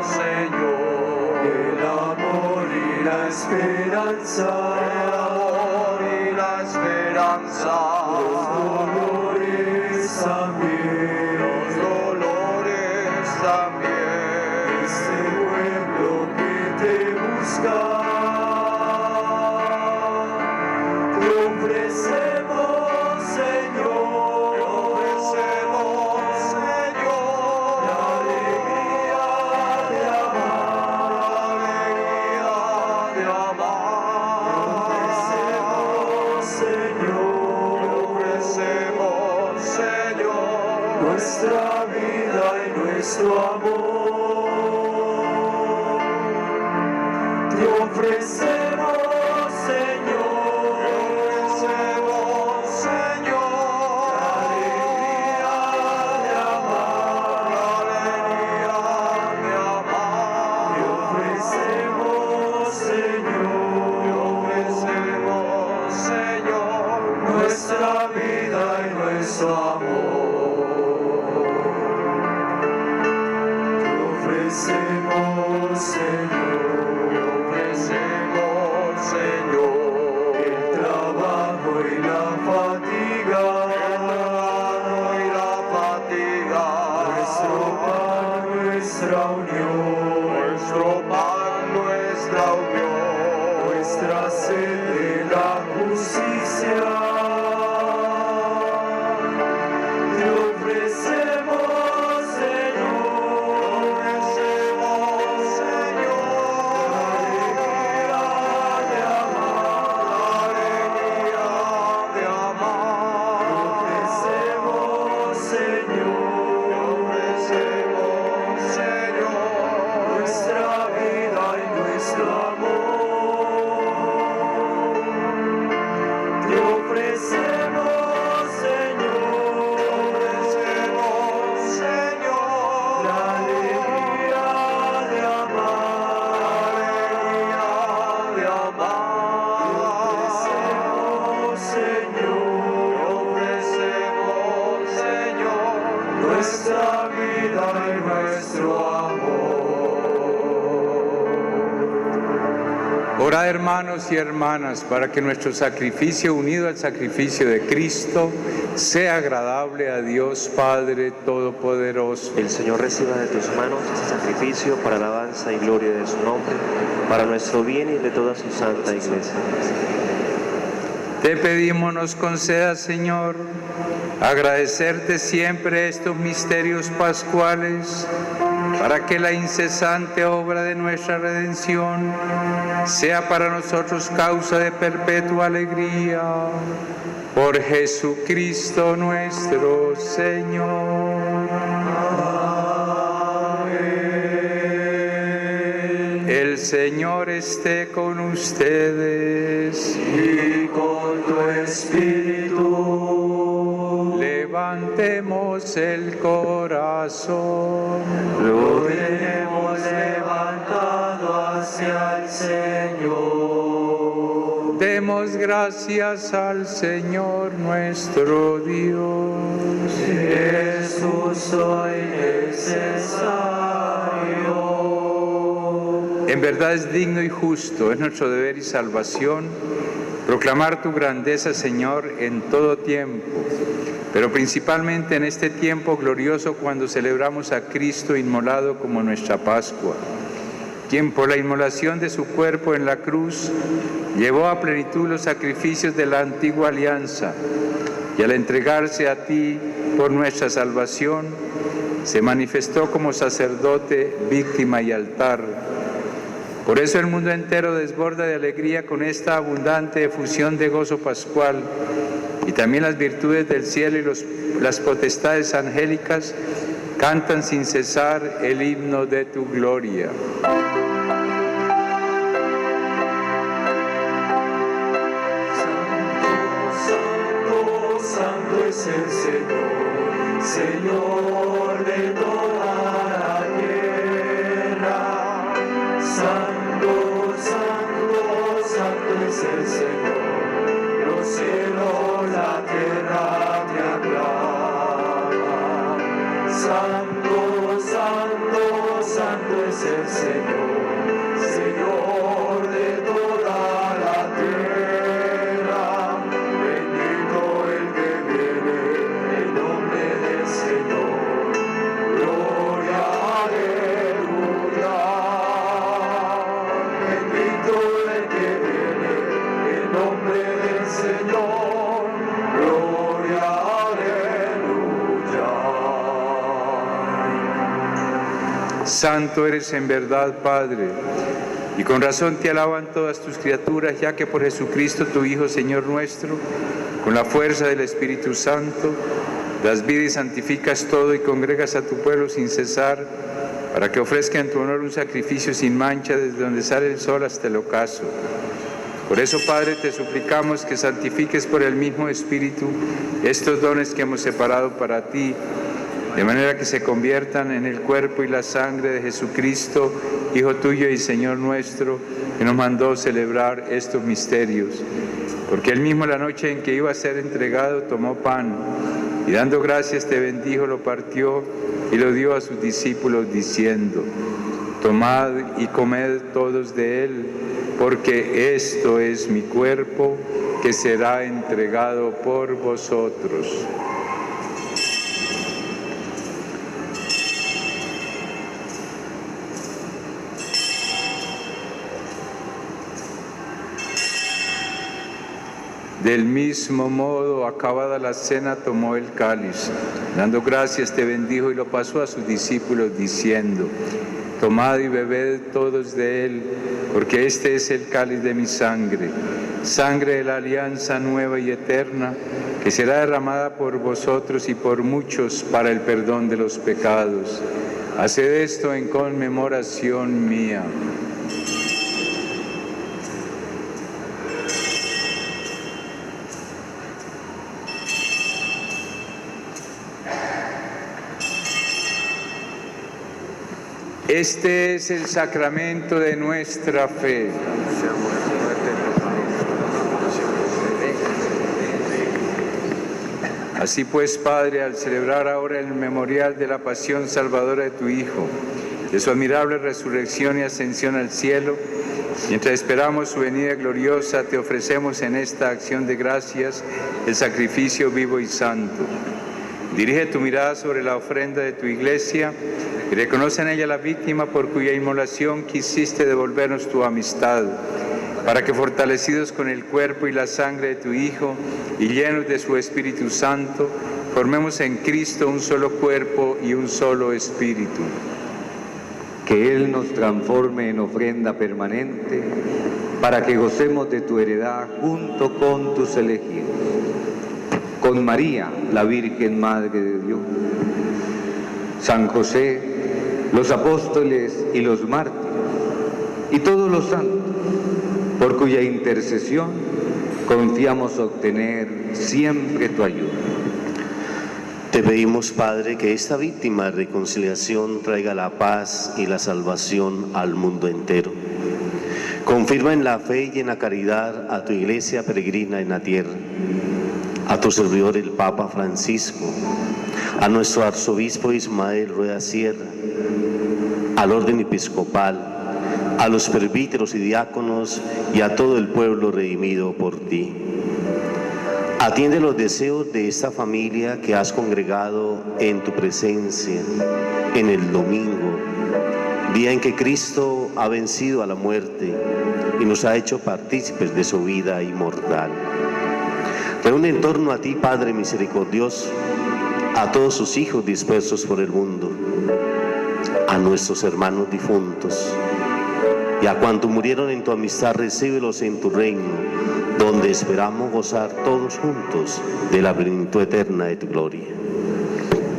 Señor, el amor y la esperanza, el amor y la esperanza, los dolores también, los dolores también, este pueblo que te busca. Nuestra vida y nuestro amor, te ofrecemos, Señor, la alegría de amar, te ofrecemos, Señor, nuestra vida y nuestro amor. Ofrecemos, Señor, el trabajo y la fatiga, nuestro pan, nuestra unión, nuestra sed de la justicia. Te ofrecemos, nuestra vida y nuestro amor. Orad, hermanos y hermanas, para que nuestro sacrificio unido al sacrificio de Cristo sea agradable a Dios Padre Todopoderoso. El Señor reciba de tus manos este sacrificio para alabanza y gloria de su nombre, para nuestro bien y de toda su santa Iglesia. Te pedimos nos concedas, Señor, agradecerte siempre estos misterios pascuales, para que la incesante obra de nuestra redención sea para nosotros causa de perpetua alegría. Por Jesucristo nuestro Señor. Amén. El Señor esté con ustedes. Y con tu espíritu. Levantemos el corazón. Lo tenemos levantado hacia el Señor. Demos gracias al Señor nuestro Dios. Es justo y necesario. En verdad es digno y justo, es nuestro deber y salvación proclamar tu grandeza, Señor, en todo tiempo, pero principalmente en este tiempo glorioso cuando celebramos a Cristo inmolado como nuestra Pascua, quien por la inmolación de su cuerpo en la cruz llevó a plenitud los sacrificios de la antigua alianza y al entregarse a ti por nuestra salvación, se manifestó como sacerdote, víctima y altar. Por eso el mundo entero desborda de alegría con esta abundante efusión de gozo pascual, y también las virtudes del cielo y las potestades angélicas cantan sin cesar el himno de tu gloria. Santo, santo, santo es el Señor, Señor de toda la tierra. Santo, santo, santo es el Señor, los cielos, la tierra te aclaman. Santo, santo, santo es el Señor, Señor de toda la tierra. Bendito el que viene en nombre del Señor. Gloria, aleluya. Bendito el que viene en nombre del Señor. Gloria, Santo eres en verdad, Padre, y con razón te alaban todas tus criaturas, ya que por Jesucristo, tu Hijo, Señor nuestro, con la fuerza del Espíritu Santo, das vida y santificas todo y congregas a tu pueblo sin cesar, para que ofrezca en tu honor un sacrificio sin mancha desde donde sale el sol hasta el ocaso. Por eso, Padre, te suplicamos que santifiques por el mismo Espíritu estos dones que hemos separado para ti, de manera que se conviertan en el cuerpo y la sangre de Jesucristo, Hijo tuyo y Señor nuestro, que nos mandó celebrar estos misterios. Porque él mismo, la noche en que iba a ser entregado, tomó pan, y dando gracias te bendijo, lo partió y lo dio a sus discípulos, diciendo: tomad y comed todos de él, porque esto es mi cuerpo, que será entregado por vosotros. Del mismo modo, acabada la cena, tomó el cáliz, dando gracias te bendijo y lo pasó a sus discípulos, diciendo: tomad y bebed todos de él, porque este es el cáliz de mi sangre, sangre de la alianza nueva y eterna, que será derramada por vosotros y por muchos para el perdón de los pecados. Haced esto en conmemoración mía. Este es el sacramento de nuestra fe. Así pues, Padre, al celebrar ahora el memorial de la pasión salvadora de tu Hijo, de su admirable resurrección y ascensión al cielo, mientras esperamos su venida gloriosa, te ofrecemos en esta acción de gracias el sacrificio vivo y santo. Dirige tu mirada sobre la ofrenda de tu Iglesia y reconoce en ella la víctima por cuya inmolación quisiste devolvernos tu amistad, para que fortalecidos con el cuerpo y la sangre de tu Hijo y llenos de su Espíritu Santo, formemos en Cristo un solo cuerpo y un solo espíritu. Que Él nos transforme en ofrenda permanente, para que gocemos de tu heredad junto con tus elegidos. Con María, la Virgen Madre de Dios, San José, los apóstoles y los mártires, y todos los santos, por cuya intercesión confiamos obtener siempre tu ayuda. Te pedimos, Padre, que esta víctima de reconciliación traiga la paz y la salvación al mundo entero. Confirma en la fe y en la caridad a tu Iglesia peregrina en la tierra, a tu servidor el Papa Francisco, a nuestro arzobispo Ismael Rueda Sierra, al orden episcopal, a los presbíteros y diáconos y a todo el pueblo redimido por ti. Atiende los deseos de esta familia que has congregado en tu presencia en el domingo, día en que Cristo ha vencido a la muerte y nos ha hecho partícipes de su vida inmortal. Reúne en torno a ti, Padre misericordioso, a todos sus hijos dispersos por el mundo, a nuestros hermanos difuntos y a cuantos murieron en tu amistad, recíbelos en tu reino, donde esperamos gozar todos juntos de la plenitud eterna de tu gloria.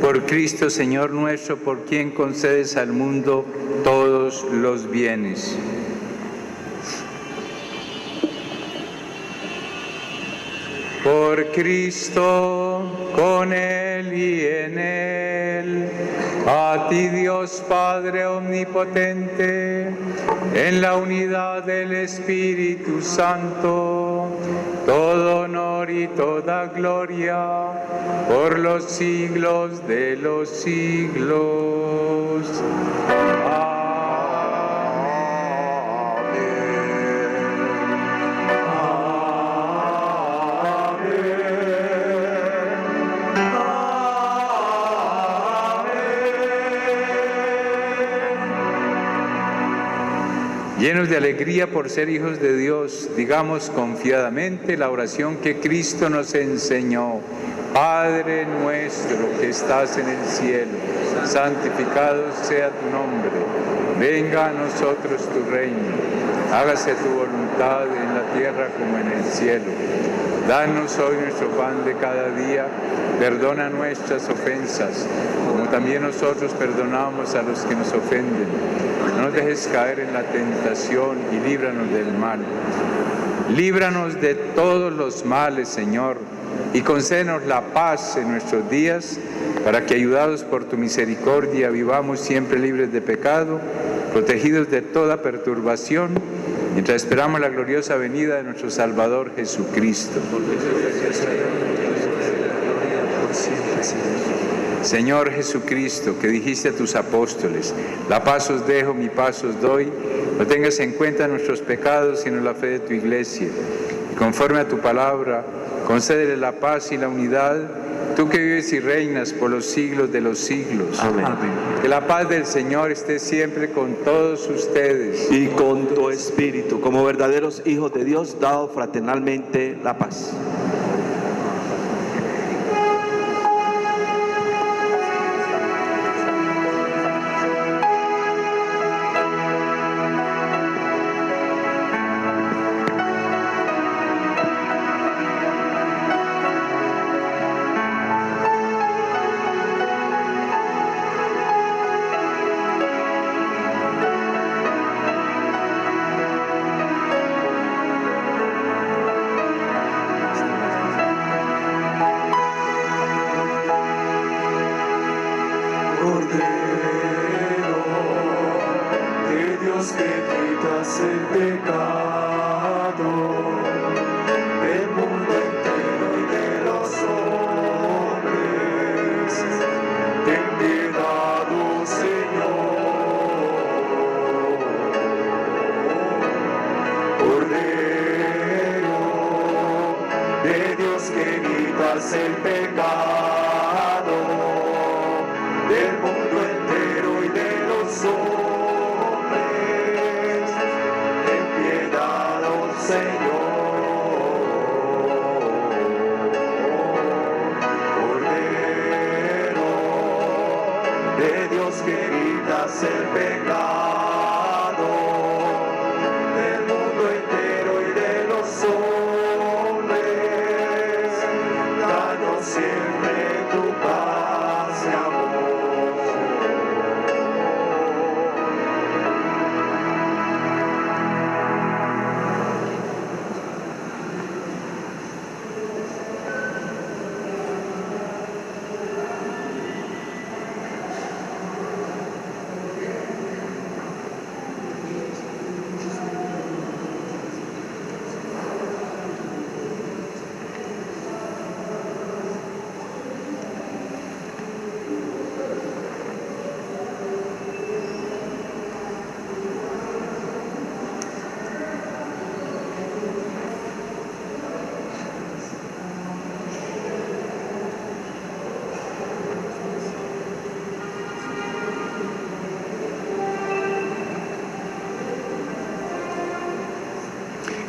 Por Cristo, Señor nuestro, por quien concedes al mundo todos los bienes. Por Cristo, con Él y en Él, a ti Dios Padre Omnipotente, en la unidad del Espíritu Santo, todo honor y toda gloria por los siglos de los siglos. Llenos de alegría por ser hijos de Dios, digamos confiadamente la oración que Cristo nos enseñó. Padre nuestro que estás en el cielo, santificado sea tu nombre. Venga a nosotros tu reino. Hágase tu voluntad en la tierra como en el cielo. Danos hoy nuestro pan de cada día. Perdona nuestras ofensas, como también nosotros perdonamos a los que nos ofenden. No nos dejes caer en la tentación y líbranos del mal. Líbranos de todos los males, Señor, y concédenos la paz en nuestros días, para que, ayudados por tu misericordia, vivamos siempre libres de pecado, protegidos de toda perturbación, mientras esperamos la gloriosa venida de nuestro Salvador Jesucristo. Señor Jesucristo, que dijiste a tus apóstoles, la paz os dejo, mi paz os doy, no tengas en cuenta nuestros pecados, sino la fe de tu Iglesia. Y conforme a tu palabra, concédele la paz y la unidad, tú que vives y reinas por los siglos de los siglos. Amén. Que la paz del Señor esté siempre con todos ustedes. Y con tu espíritu, como verdaderos hijos de Dios, dado fraternalmente la paz.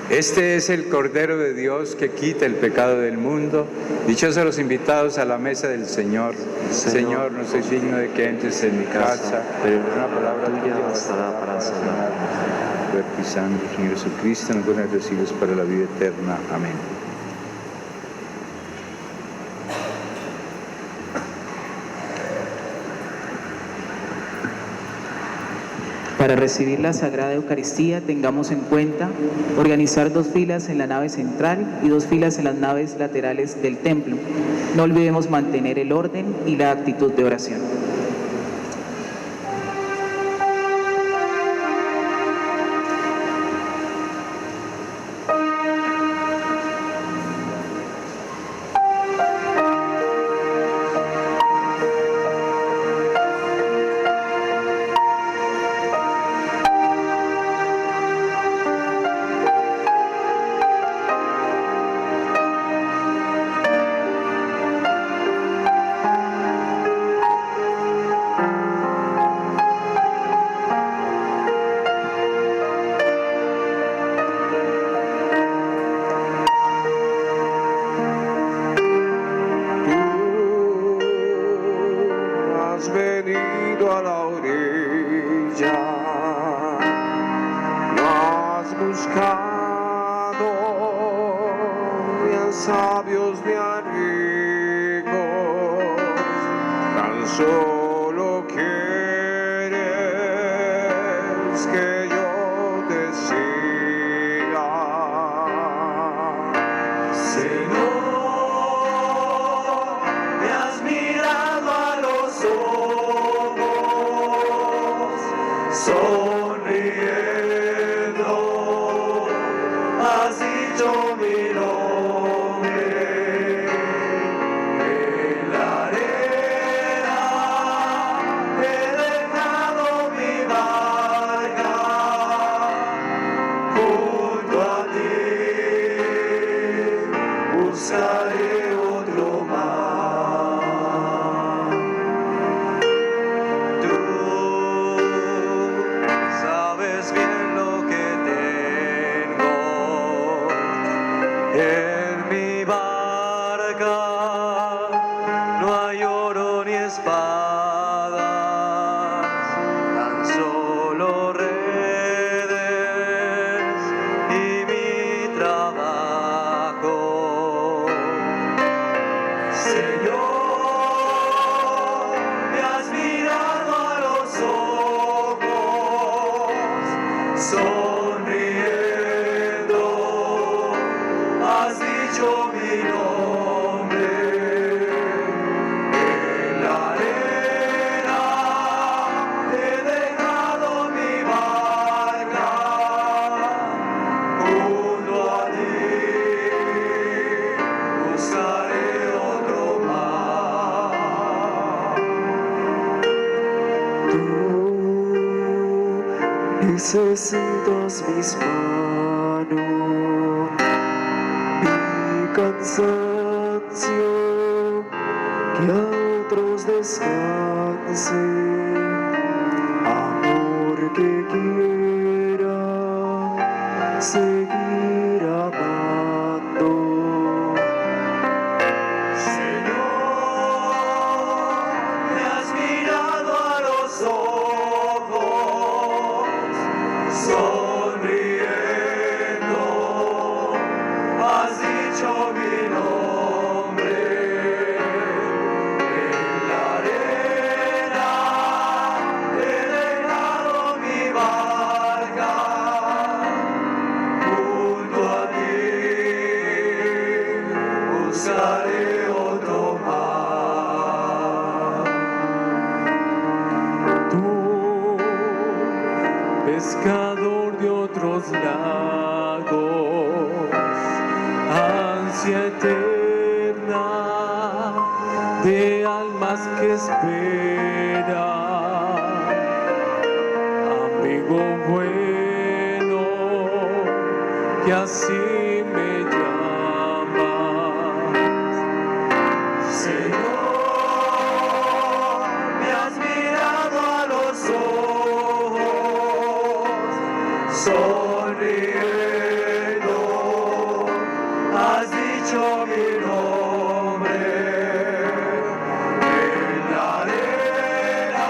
Este es el Cordero de Dios que quita el pecado del mundo. Dichosos los invitados a la mesa del Señor. Señor, no soy digno de que entres en mi casa, pero una palabra tuya bastará para sanar. Cuerpo y sangre, Señor Jesucristo, nos dones los siglos para la vida eterna. Amén. Para recibir la Sagrada Eucaristía tengamos en cuenta organizar 2 filas en la nave central y 2 filas en las naves laterales del templo. No olvidemos mantener el orden y la actitud de oración. venido a la orilla, no has buscado ni a sabios ni a ricos, tan solo quieres que yo te siga. Señor, me has mirado a los ojos, sonriendo, has dicho mi nombre. En la arena he dejado mi barca, junto a ti buscaré otro mar. Tú sabes bien lo que tengo en mi barca, no hay oro ni espadas, tan solo redes y mi trabajo. Señor, me has mirado a los ojos, sonriendo, has dicho mi nombre. En la arena he dejado mi barca, junto a ti buscaré otro mar. Tú necesitas mis manos, mi cansancio, que a otros descanse, amor que quiera seguir amando. Señor, me has mirado a los ojos, sonriendo, has dicho mi nombre. En la arena he dejado mi barca, junto a ti buscaré otro mar. Tú, pescador de otros lagos, ansia eterna de almas que esperan, amigo bueno, que así me llamas. Señor, me has mirado a los ojos, sonriendo, has dicho mi nombre. En la arena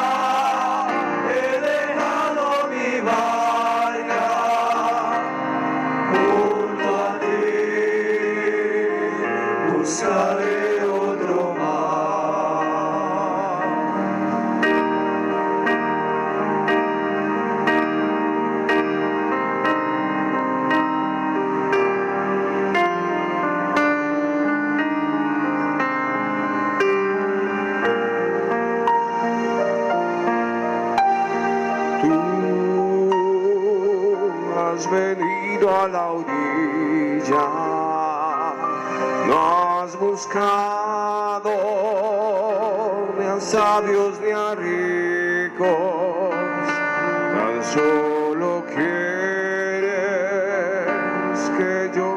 he dejado mi barca, junto a ti buscaré otro mar. Tú has venido a la orilla, no has buscado ni a sabios ni a ricos, tan solo quieres que yo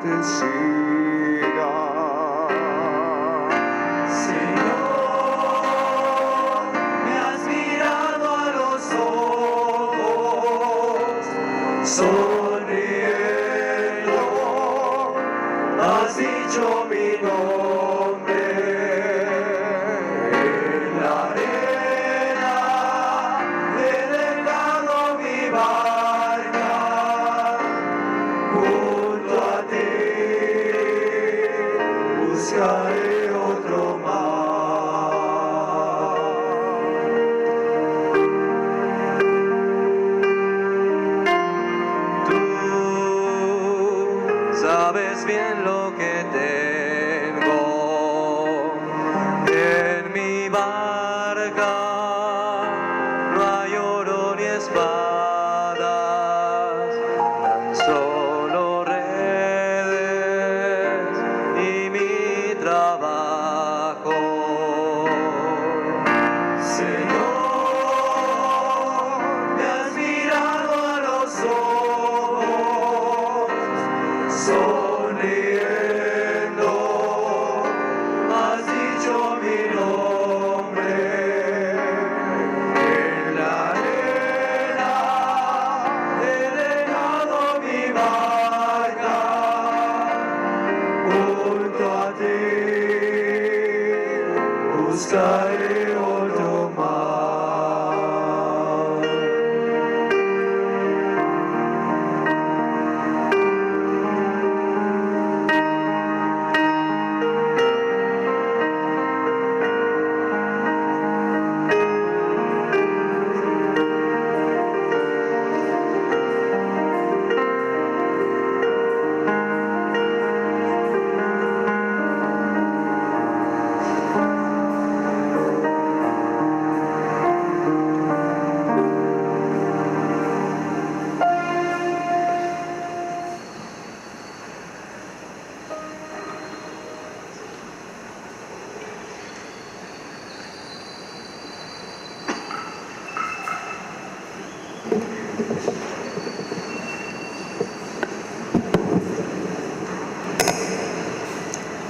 te siga. Señor, me has mirado a los ojos, sonriendo, has dicho mi nombre. En la arena es bien lo que tengo. En mi barca no hay oro ni espadas, tan solo redes y mi trabajo. Señor, me has mirado a los ojos, sonriendo, has dicho mi nombre. En la arena he dejado mi barca, junto a ti buscaré otro mar.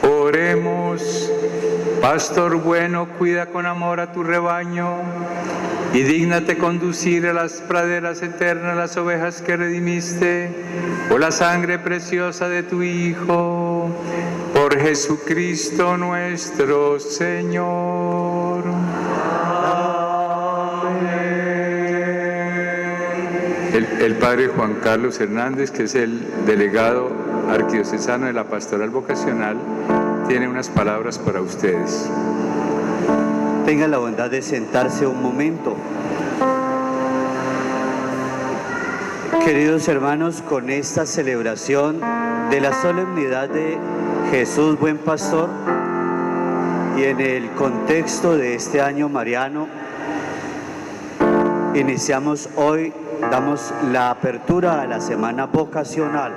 Oremos. Pastor bueno, cuida con amor a tu rebaño y dígnate conducir a las praderas eternas las ovejas que redimiste por la sangre preciosa de tu Hijo, por Jesucristo nuestro Señor. El Padre Juan Carlos Hernández, que es el delegado arquidiocesano de la Pastoral Vocacional, tiene unas palabras para ustedes. Tenga la bondad de sentarse un momento. Queridos hermanos, con esta celebración de la solemnidad de Jesús Buen Pastor y en el contexto de este año mariano, iniciamos hoy, damos la apertura a la semana vocacional.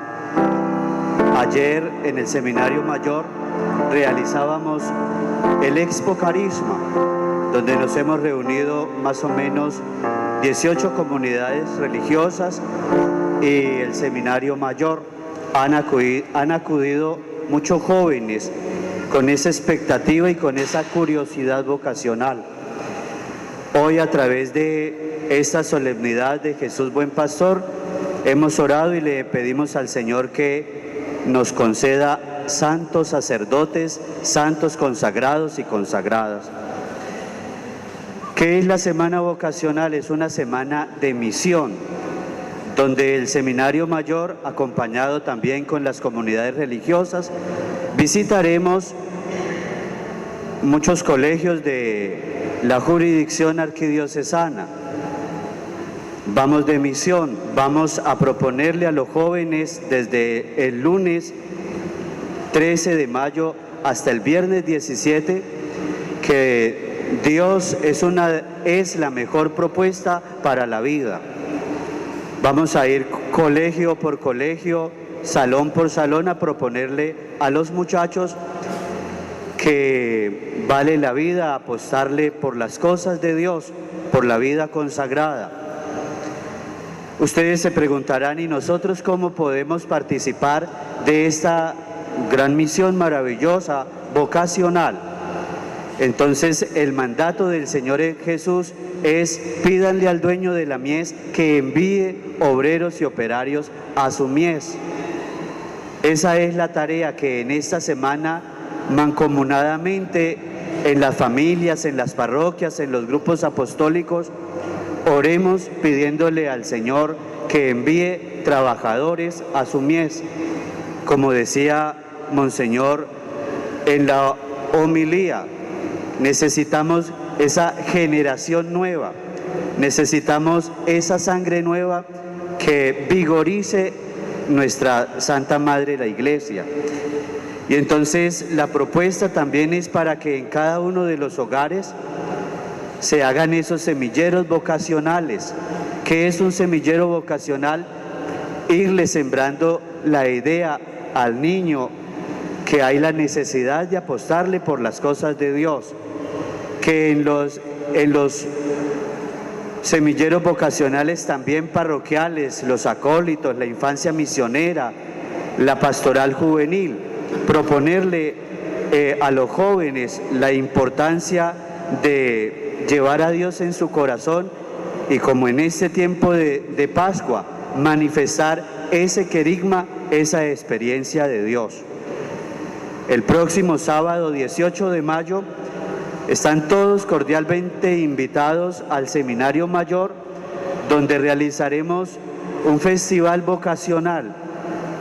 Ayer en el Seminario Mayor realizábamos el Expo Carisma, donde nos hemos reunido más o menos 18 comunidades religiosas y el Seminario Mayor. Han acudido muchos jóvenes con esa expectativa y con esa curiosidad vocacional. Hoy, a través de esta solemnidad de Jesús Buen Pastor, hemos orado y le pedimos al Señor que nos conceda santos sacerdotes, santos consagrados y consagradas. ¿Qué es la semana vocacional? Es una semana de misión, donde el Seminario Mayor, acompañado también con las comunidades religiosas, visitaremos muchos colegios de la jurisdicción arquidiocesana. Vamos de misión, vamos a proponerle a los jóvenes desde el lunes 13 de mayo hasta el viernes 17 que Dios es la mejor propuesta para la vida. Vamos a ir colegio por colegio, salón por salón, a proponerle a los muchachos que vale la vida apostarle por las cosas de Dios, por la vida consagrada. Ustedes se preguntarán, ¿y nosotros cómo podemos participar de esta gran misión maravillosa, vocacional? Entonces, el mandato del Señor Jesús es: pídanle al dueño de la mies que envíe obreros y operarios a su mies. Esa es la tarea que en esta semana, mancomunadamente, en las familias, en las parroquias, en los grupos apostólicos, oremos pidiéndole al Señor que envíe trabajadores a su mies. Como decía Monseñor en la homilía, necesitamos esa generación nueva, necesitamos esa sangre nueva que vigorice nuestra Santa Madre la Iglesia. Y entonces la propuesta también es para que en cada uno de los hogares se hagan esos semilleros vocacionales. ¿Qué es un semillero vocacional? Irle sembrando la idea al niño que hay la necesidad de apostarle por las cosas de Dios, que en los semilleros vocacionales también parroquiales, los acólitos, la infancia misionera, la pastoral juvenil, proponerle a los jóvenes la importancia de llevar a Dios en su corazón y, como en este tiempo de Pascua, manifestar ese querigma, esa experiencia de Dios. El próximo sábado 18 de mayo están todos cordialmente invitados al Seminario Mayor, donde realizaremos un festival vocacional,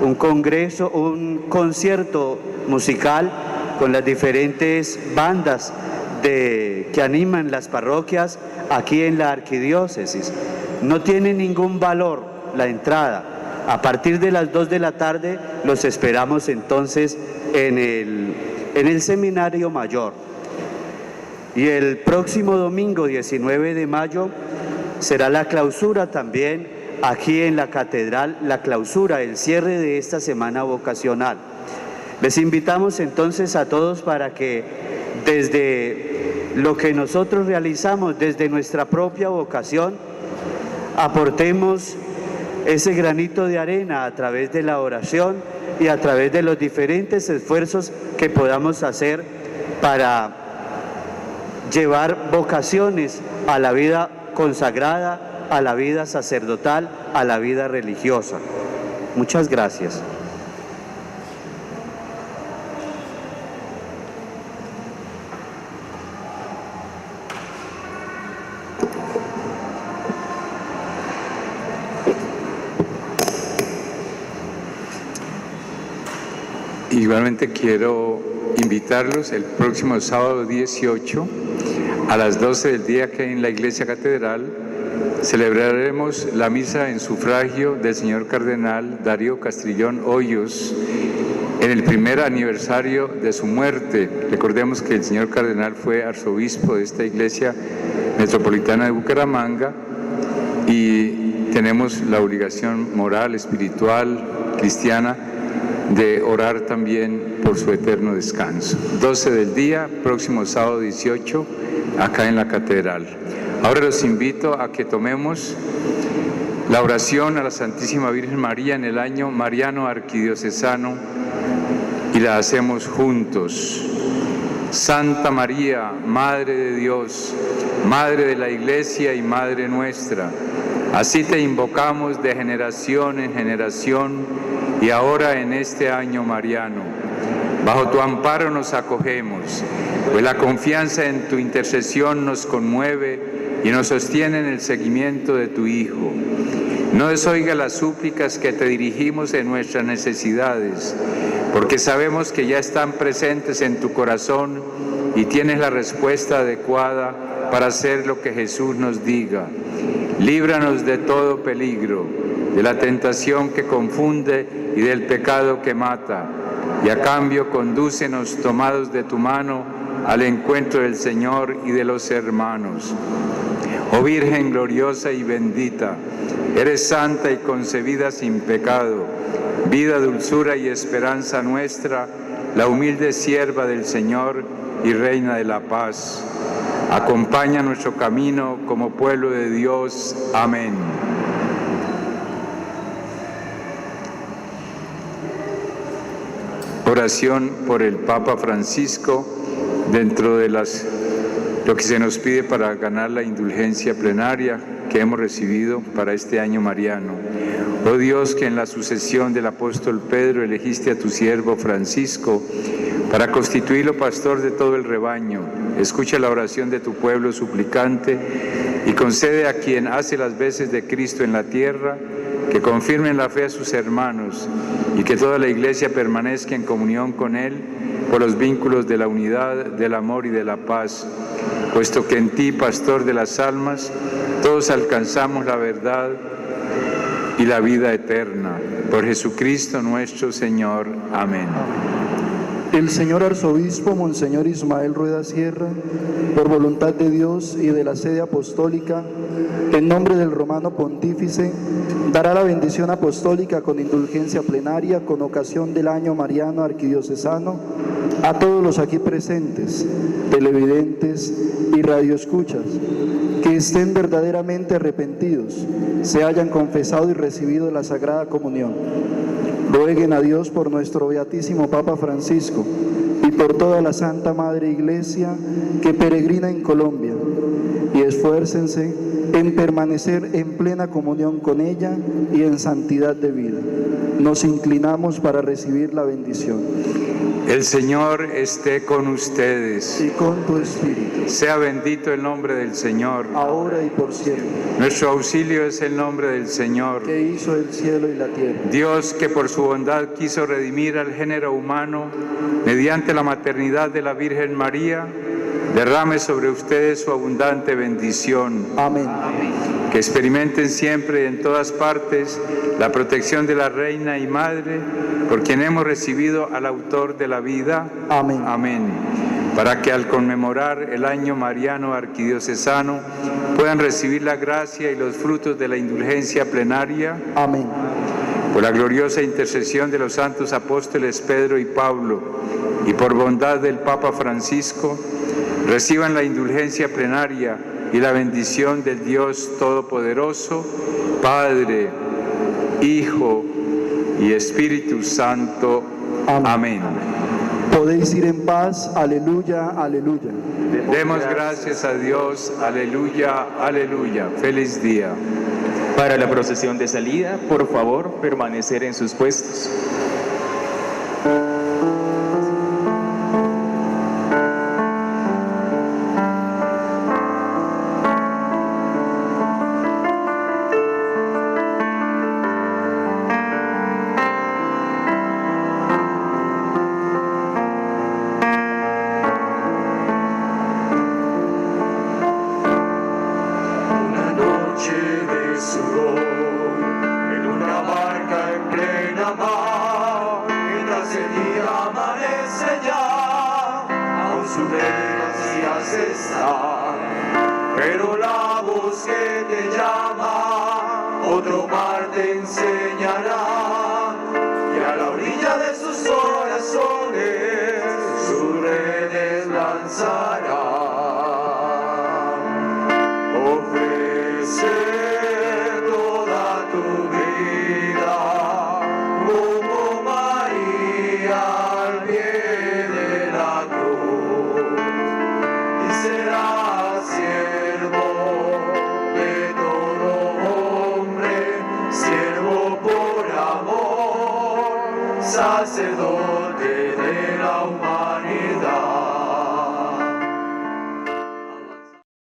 un congreso, un concierto musical con las diferentes bandas que animan las parroquias aquí en la arquidiócesis. No tiene ningún valor la entrada. A partir de las 2 de la tarde los esperamos entonces en el Seminario Mayor. Y el próximo domingo 19 de mayo será la clausura también aquí en la catedral, la clausura, el cierre de esta semana vocacional. Les invitamos entonces a todos para que desde lo que nosotros realizamos, desde nuestra propia vocación, aportemos ese granito de arena a través de la oración y a través de los diferentes esfuerzos que podamos hacer para llevar vocaciones a la vida consagrada, a la vida sacerdotal, a la vida religiosa. Muchas gracias. Igualmente quiero invitarlos el próximo sábado 18 a las 12 del día, que en la Iglesia Catedral celebraremos la misa en sufragio del señor Cardenal Darío Castrillón Hoyos en el primer aniversario de su muerte. Recordemos que el señor Cardenal fue arzobispo de esta Iglesia Metropolitana de Bucaramanga y tenemos la obligación moral, espiritual, cristiana de orar también por su eterno descanso. 12 del día, próximo sábado 18, acá en la Catedral. Ahora los invito a que tomemos la oración a la Santísima Virgen María en el año mariano arquidiocesano y la hacemos juntos. Santa María, Madre de Dios, Madre de la Iglesia y Madre nuestra, así te invocamos de generación en generación y ahora en este año mariano. Bajo tu amparo nos acogemos, pues la confianza en tu intercesión nos conmueve y nos sostiene en el seguimiento de tu Hijo. No desoiga las súplicas que te dirigimos en nuestras necesidades, porque sabemos que ya están presentes en tu corazón y tienes la respuesta adecuada para hacer lo que Jesús nos diga. Líbranos de todo peligro, de la tentación que confunde y del pecado que mata, y a cambio condúcenos tomados de tu mano al encuentro del Señor y de los hermanos. Oh Virgen gloriosa y bendita, eres santa y concebida sin pecado, vida, dulzura y esperanza nuestra, la humilde sierva del Señor y Reina de la paz. Acompaña nuestro camino como pueblo de Dios. Amén. Oración por el Papa Francisco dentro de lo que se nos pide para ganar la indulgencia plenaria que hemos recibido para este año mariano. Oh Dios, que en la sucesión del apóstol Pedro elegiste a tu siervo Francisco para constituirlo pastor de todo el rebaño, escucha la oración de tu pueblo suplicante y concede a quien hace las veces de Cristo en la tierra que confirmen la fe a sus hermanos y que toda la Iglesia permanezca en comunión con Él por los vínculos de la unidad, del amor y de la paz, puesto que en ti, pastor de las almas, todos alcanzamos la verdad y la vida eterna. Por Jesucristo nuestro Señor. Amén. El señor arzobispo Monseñor Ismael Rueda Sierra, por voluntad de Dios y de la sede apostólica, en nombre del romano pontífice, dará la bendición apostólica con indulgencia plenaria con ocasión del año mariano arquidiocesano a todos los aquí presentes, televidentes y radioescuchas, que estén verdaderamente arrepentidos, se hayan confesado y recibido la Sagrada Comunión. Rueguen a Dios por nuestro beatísimo Papa Francisco y por toda la Santa Madre Iglesia que peregrina en Colombia, y esfuércense en permanecer en plena comunión con ella y en santidad de vida. Nos inclinamos para recibir la bendición. El Señor esté con ustedes. Y con tu espíritu. Sea bendito el nombre del Señor. Ahora y por siempre. Nuestro auxilio es el nombre del Señor, que hizo el cielo y la tierra. Dios, que por su bondad quiso redimir al género humano mediante la maternidad de la Virgen María, derrame sobre ustedes su abundante bendición. Amén. Que experimenten siempre y en todas partes la protección de la Reina y Madre, por quien hemos recibido al autor de la vida. Amén. Amén. Para que al conmemorar el año mariano arquidiocesano puedan recibir la gracia y los frutos de la indulgencia plenaria. Amén. Por la gloriosa intercesión de los santos apóstoles Pedro y Pablo, y por bondad del Papa Francisco, reciban la indulgencia plenaria y la bendición del Dios Todopoderoso, Padre, Hijo y Espíritu Santo. Amén. Podéis ir en paz. Aleluya, aleluya. Demos gracias a Dios. Aleluya, aleluya. Feliz día. Para la procesión de salida, por favor, permanecer en sus puestos. Pero la voz que te llama, otro mar te enseñará, y a la orilla de sus corazones sus redes lanzará. Ofrece toda tu vida como María al pie de la cruz, y serás siervo de todo hombre, siervo por amor, sacerdote